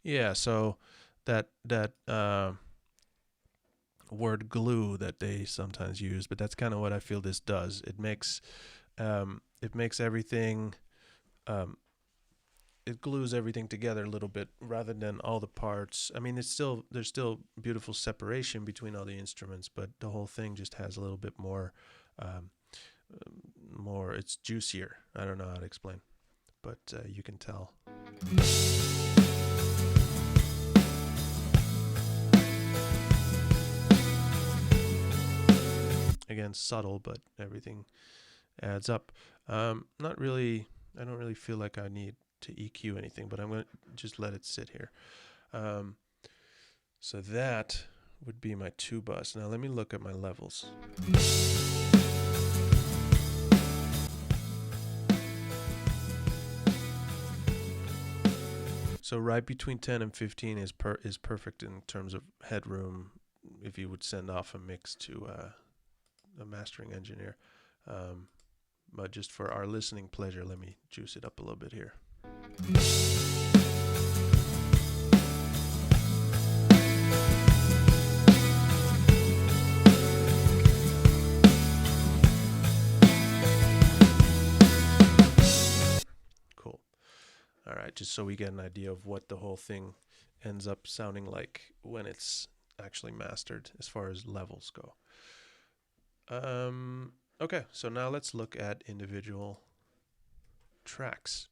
Yeah, so that word glue that they sometimes use, but that's kind of what I feel this does. It makes everything, um, it glues everything together a little bit rather than all the parts. I mean, there's still beautiful separation between all the instruments, but the whole thing just has a little bit more, um, it's juicier. I don't know how to explain, but you can tell. Again, subtle, but everything adds up. Not really. I don't really feel like I need to EQ anything, but I'm going to just let it sit here. So that would be my 2 bus. Now let me look at my levels. So right between 10 and 15 is perfect in terms of headroom if you would send off a mix to a mastering engineer. But just for our listening pleasure, let me juice it up a little bit here. Cool. All right, just so we get an idea of what the whole thing ends up sounding like when it's actually mastered as far as levels go. Okay, so now let's look at individual tracks.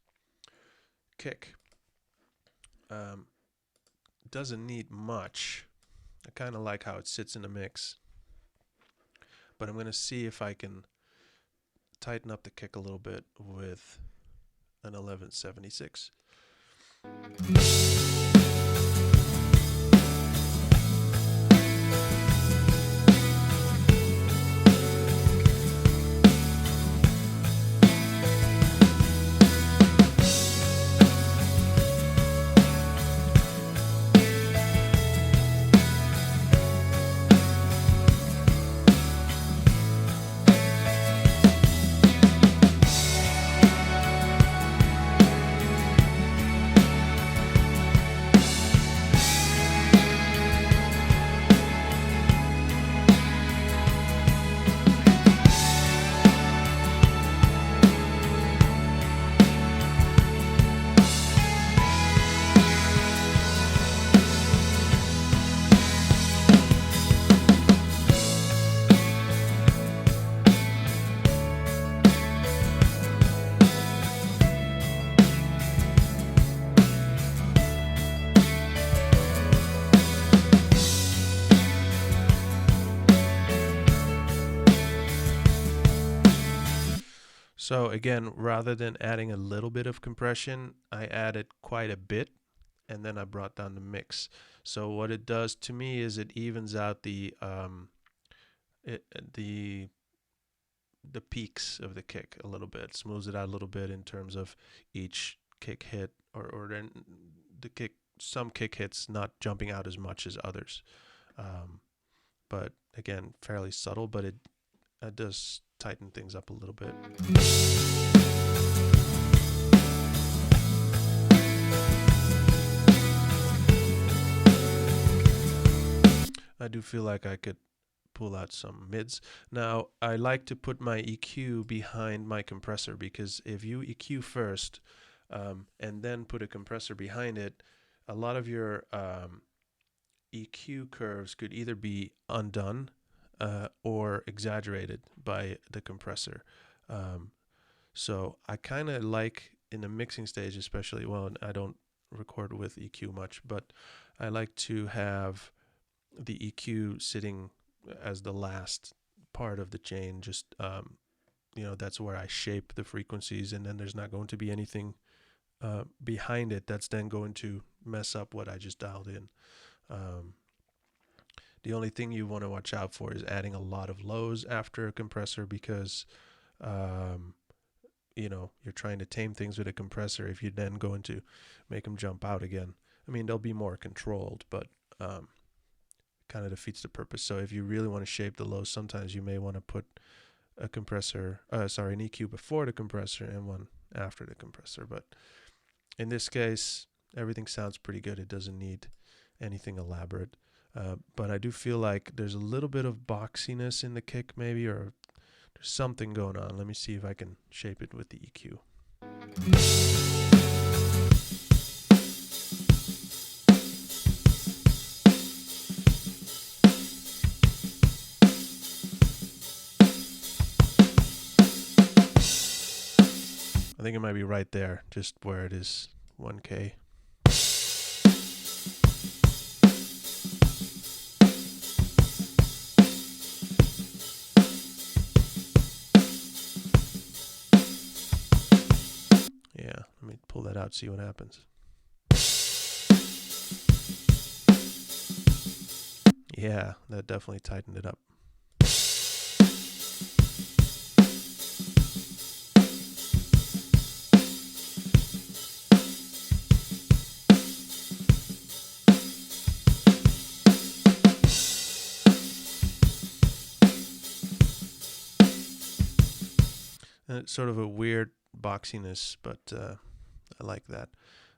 Kick. Doesn't need much. I kind of like how it sits in the mix. But I'm going to see if I can tighten up the kick a little bit with an 1176. So again, rather than adding a little bit of compression, I added quite a bit, and then I brought down the mix. So what it does to me is it evens out the peaks of the kick a little bit, smooths it out a little bit in terms of each kick hit, or then the kick, some kick hits not jumping out as much as others. But again, fairly subtle, but it does tighten things up a little bit. I do feel like I could pull out some mids. Now, I like to put my EQ behind my compressor, because if you EQ first and then put a compressor behind it, a lot of your EQ curves could either be undone or exaggerated by the compressor. So I kind of like, in the mixing stage especially, well, I don't record with EQ much, but I like to have the EQ sitting as the last part of the chain. Just that's where I shape the frequencies, and then there's not going to be anything behind it that's then going to mess up what I just dialed in. The only thing you want to watch out for is adding a lot of lows after a compressor, because you're trying to tame things with a compressor. If you then go into make them jump out again, I mean, they'll be more controlled, but kind of defeats the purpose. So if you really want to shape the lows, sometimes you may want to put a compressor, an EQ before the compressor and one after the compressor. But in this case, everything sounds pretty good. It doesn't need anything elaborate. But I do feel like there's a little bit of boxiness in the kick maybe, or there's something going on. Let me see if I can shape it with the EQ. I think it might be right there, just where it is 1K. Yeah, let me pull that out, see what happens. Yeah, that definitely tightened it up. And it's sort of a weird boxiness, but I like that.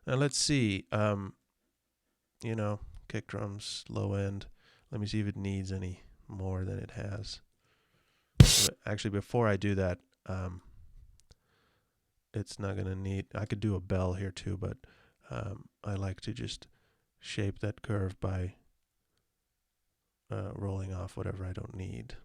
Now let's see. You know, kick drums, low end. Let me see if it needs any more than it has. But actually, before I do that, it's not going to need... I could do a bell here too, but I like to just shape that curve by rolling off whatever I don't need.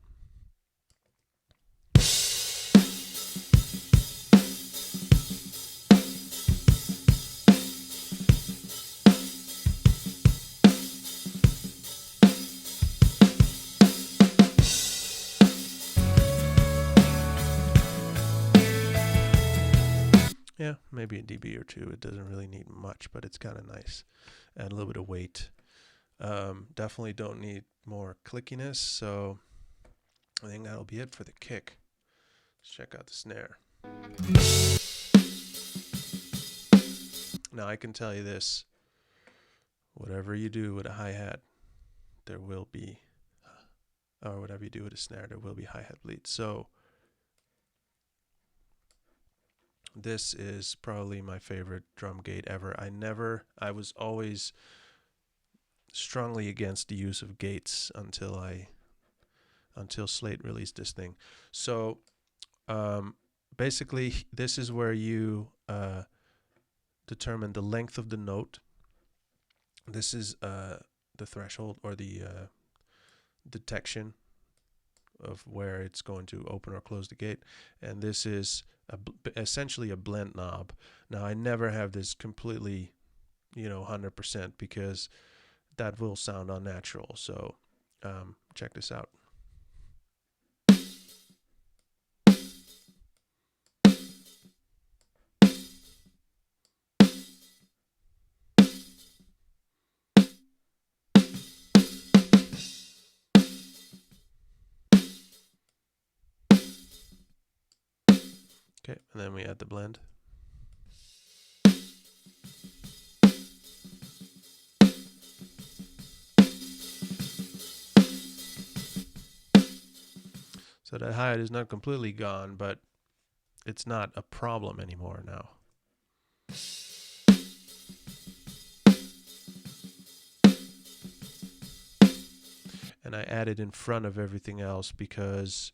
Yeah, maybe a dB or two. It doesn't really need much, but it's kind of nice. Add a little bit of weight. Definitely don't need more clickiness, so I think that'll be it for the kick. Let's check out the snare. Now I can tell you this, whatever you do with a hi-hat, there will be, or whatever you do with a snare, there will be hi-hat bleed. So this is probably my favorite drum gate ever. I was always strongly against the use of gates until Slate released this thing. So basically, this is where you determine the length of the note. This is the threshold, or the detection of where it's going to open or close the gate, and this is essentially a blend knob. Now I never have this completely, 100%, because that will sound unnatural. So check this out. Okay, and then we add the blend. So that hi-hat is not completely gone, but it's not a problem anymore now. And I add it in front of everything else because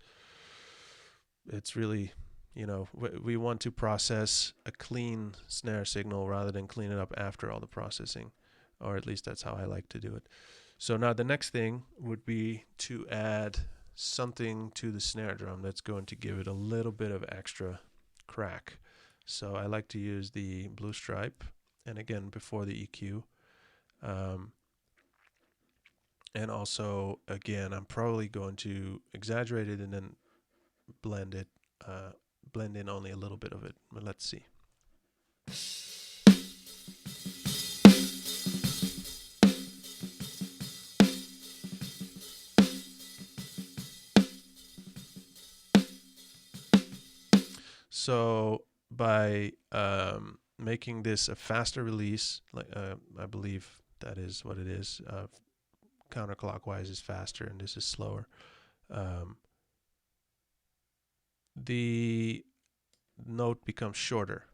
it's really, we want to process a clean snare signal rather than clean it up after all the processing, or at least that's how I like to do it. So now the next thing would be to add something to the snare drum that's going to give it a little bit of extra crack. So I like to use the blue stripe, and again before the EQ. And also, again, I'm probably going to exaggerate it and then blend in only a little bit of it. But let's see. So by making this a faster release, like I believe that is what it is. Counterclockwise is faster, and this is slower. The note becomes shorter.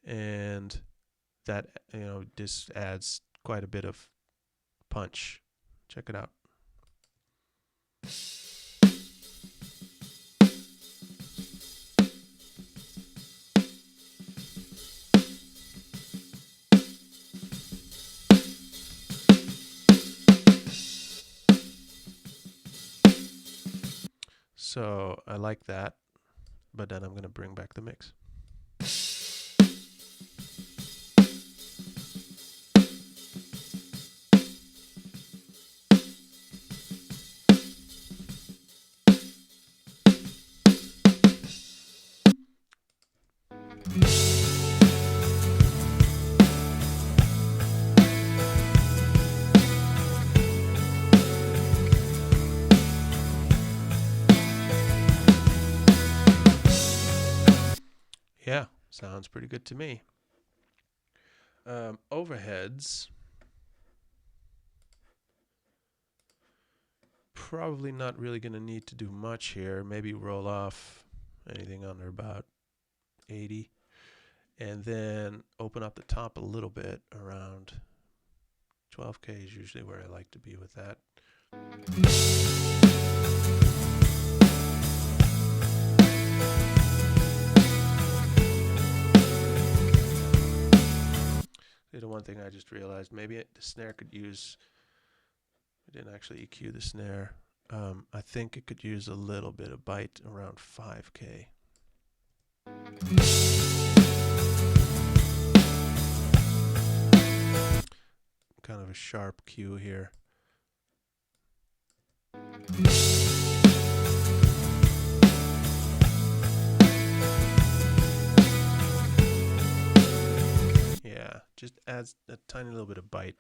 and that, this adds quite a bit of punch. Check it out. So I like that, but then I'm going to bring back the mix. Yeah, sounds pretty good to me. Overheads. Probably not really going to need to do much here. Maybe roll off anything under about 80. And then open up the top a little bit, around 12K is usually where I like to be with that. The one thing I just realized, maybe the snare could use, I didn't actually EQ the snare. I think it could use a little bit of bite, around 5K. Kind of a sharp cue here. Yeah, just adds a tiny little bit of bite.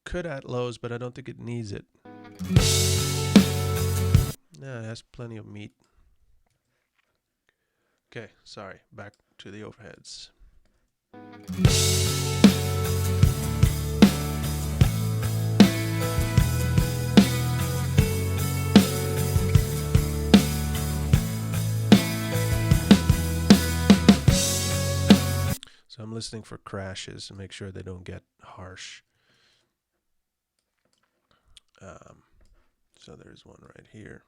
Could add lows, but I don't think it needs it. Yeah, it has plenty of meat. Okay, sorry, back to the overheads. So I'm listening for crashes and make sure they don't get harsh. So there's one right here.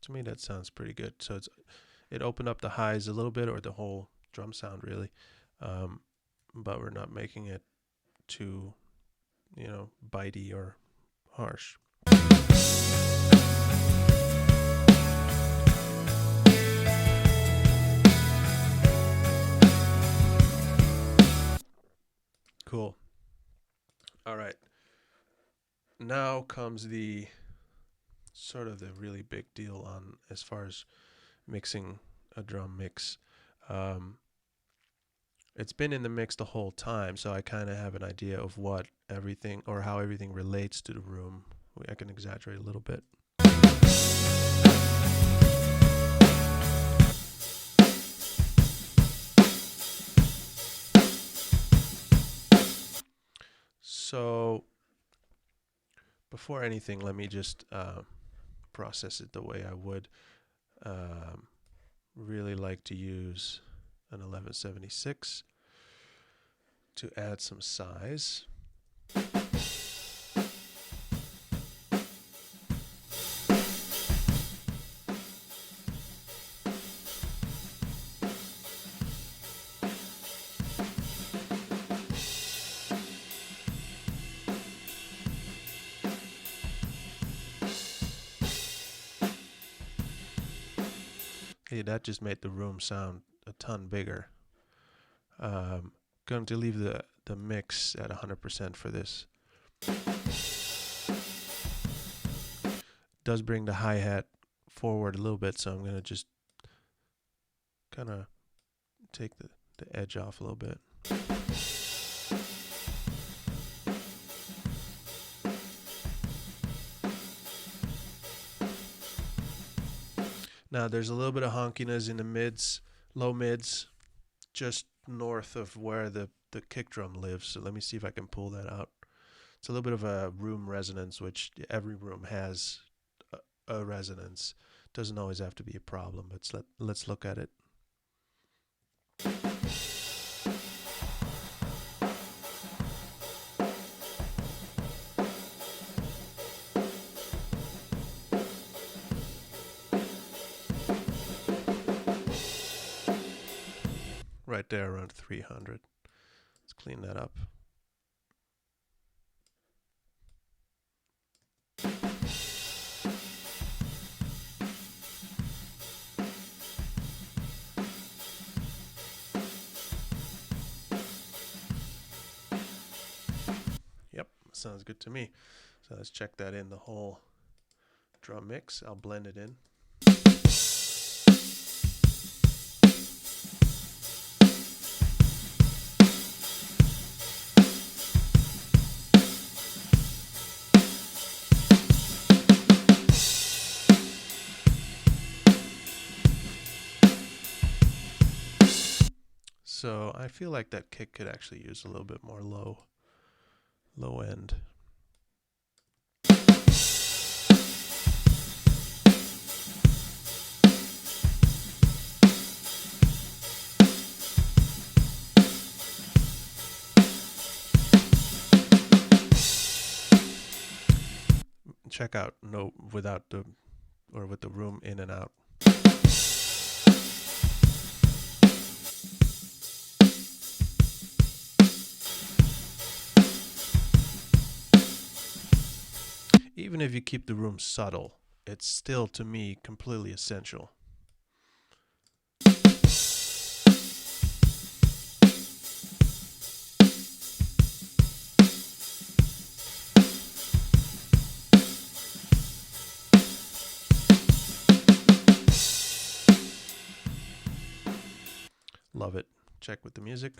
To me, that sounds pretty good. So it opened up the highs a little bit, or the whole drum sound really, but we're not making it too, bitey or harsh. Cool. All right. Now comes the sort of the really big deal on as far as mixing a drum mix. It's been in the mix the whole time, so I kind of have an idea of what everything, or how everything relates to the room. I can exaggerate a little bit. So before anything, let me just process it the way I would. Really like to use an 1176 to add some size. Hey, that just made the room sound a ton bigger. Going to leave the mix at 100% for this. Does bring the hi-hat forward a little bit, so I'm going to just kind of take the edge off a little bit. Now there's a little bit of honkiness in the mids, low mids, just north of where the kick drum lives. So let me see if I can pull that out. It's a little bit of a room resonance, which every room has a resonance. Doesn't always have to be a problem, but let's look at it. Right there around 300. Let's clean that up. Yep, sounds good to me. So let's check that in the whole drum mix. I'll blend it in. So I feel like that kick could actually use a little bit more low end. Check out with the room in and out. Even if you keep the room subtle, it's still, to me, completely essential. Love it. Check with the music.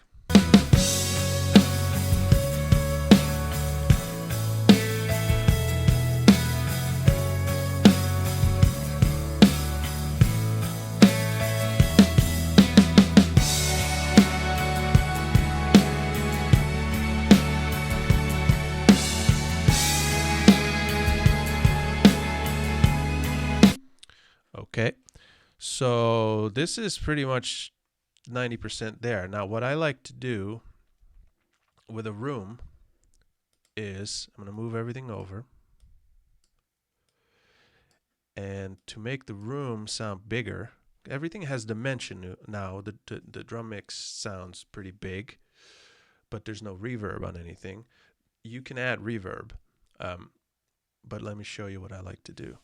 Okay, so this is pretty much 90% there. Now, what I like to do with a room is I'm going to move everything over. And to make the room sound bigger, everything has dimension now. The drum mix sounds pretty big, but there's no reverb on anything. You can add reverb, but let me show you what I like to do.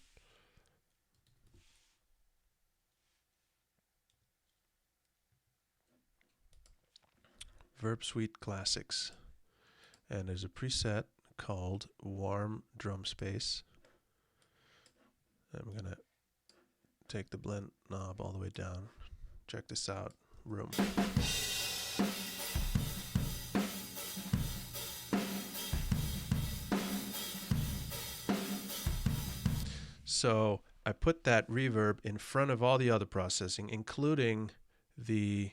Verb Suite Classics, and there's a preset called Warm Drum Space. I'm gonna take the blend knob all the way down. Check this out. Room. So I put that reverb in front of all the other processing, including the...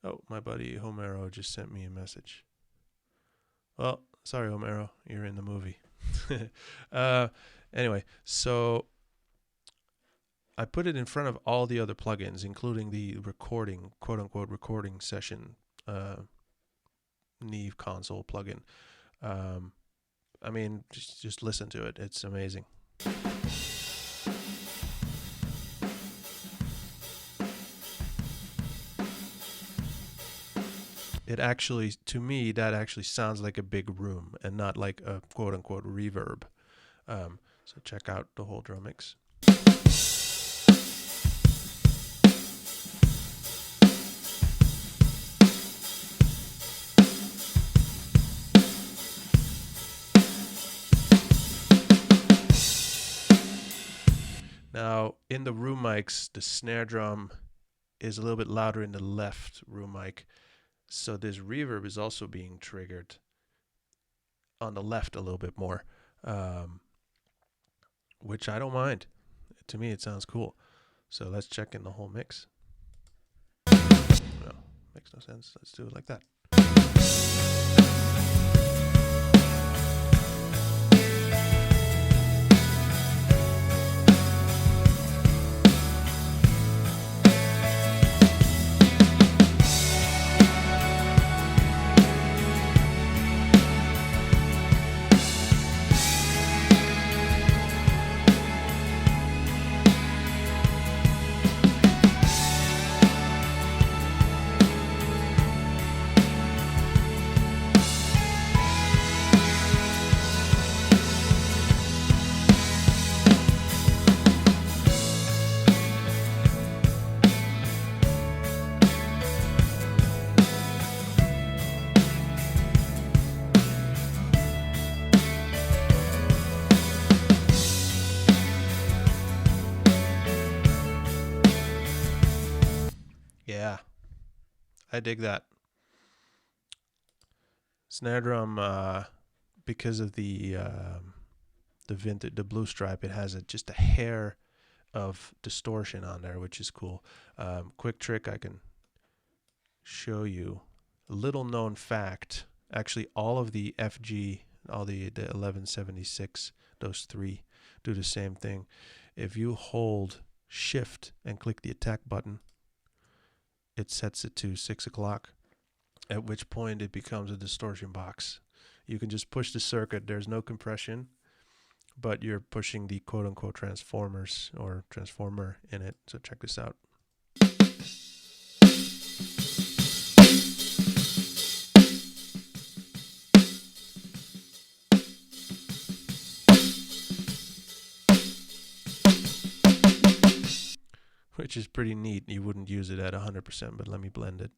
Oh, my buddy Homero just sent me a message. Well, sorry, Homero, you're in the movie. Anyway, so I put it in front of all the other plugins, including the recording, quote-unquote, recording session Neve console plugin. I mean, just listen to it. It's amazing. It actually, to me, that actually sounds like a big room and not like a quote-unquote reverb. So check out the whole drum mix. Now, in the room mics, the snare drum is a little bit louder in the left room mic. So this reverb is also being triggered on the left a little bit more, which I don't mind. To me, it sounds cool. So let's check in the whole mix. No, makes no sense. Let's do it like that. Yeah, I dig that. Snare drum, because of the blue stripe, it has just a hair of distortion on there, which is cool. Quick trick I can show you. A little known fact, actually all of the FG, all the 1176, those three do the same thing. If you hold shift and click the attack button, it sets it to 6 o'clock, at which point it becomes a distortion box. You can just push the circuit, there's no compression, but you're pushing the quote-unquote transformers or transformer in it. So check this out. Which is pretty neat. You wouldn't use it at 100%, but let me blend it.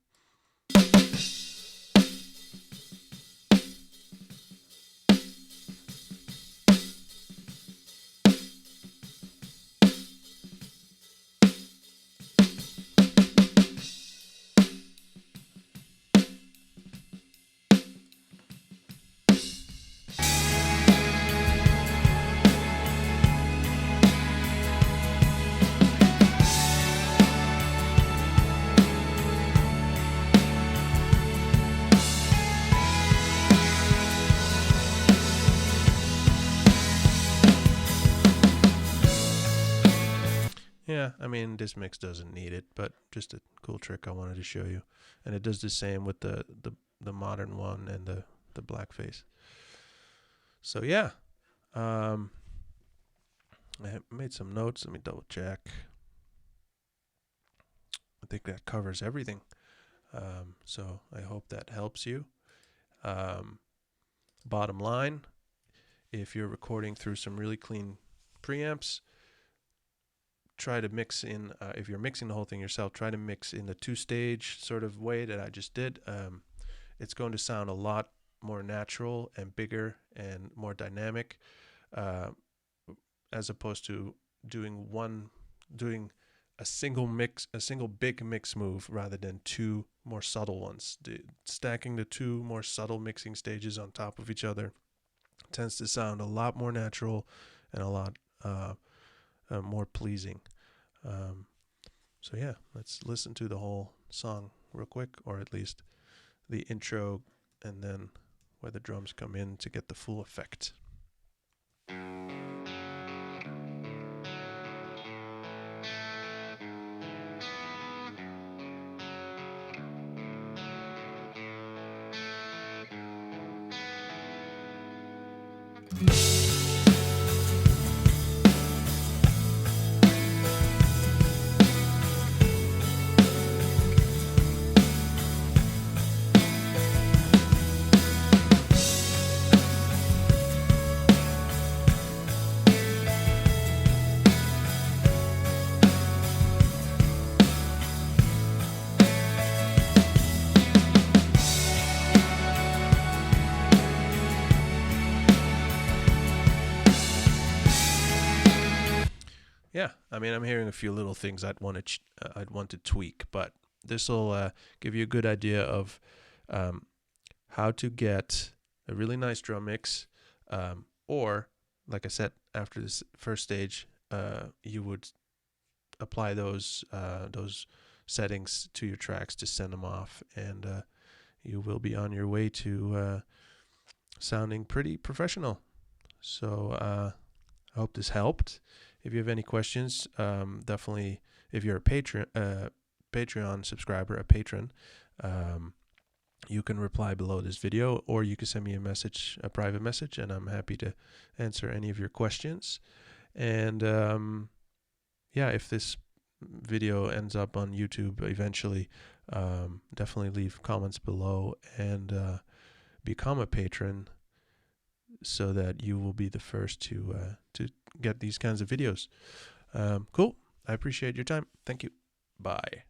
Yeah, I mean, this mix doesn't need it, but just a cool trick I wanted to show you. And it does the same with the modern one and the blackface. So yeah, I made some notes. Let me double check. I think that covers everything. So I hope that helps you. Bottom line, if you're recording through some really clean preamps, try to mix in, if you're mixing the whole thing yourself, try to mix in the two-stage sort of way that I just did. It's going to sound a lot more natural and bigger and more dynamic, as opposed to doing a single big mix move rather than two more subtle ones. Stacking the two more subtle mixing stages on top of each other tends to sound a lot more natural and a lot more pleasing. So yeah, let's listen to the whole song real quick, or at least the intro, and then where the drums come in to get the full effect. Yeah, I mean, I'm hearing a few little things I'd want to tweak, but this will give you a good idea of how to get a really nice drum mix, or, like I said, after this first stage, you would apply those settings to your tracks to send them off, and you will be on your way to sounding pretty professional. So I hope this helped. If you have any questions, definitely, if you're a Patreon subscriber, a patron, you can reply below this video, or you can send me a private message, and I'm happy to answer any of your questions. And yeah, if this video ends up on YouTube eventually, definitely leave comments below and become a patron, so that you will be the first to get these kinds of videos. Cool. I appreciate your time. Thank you. Bye.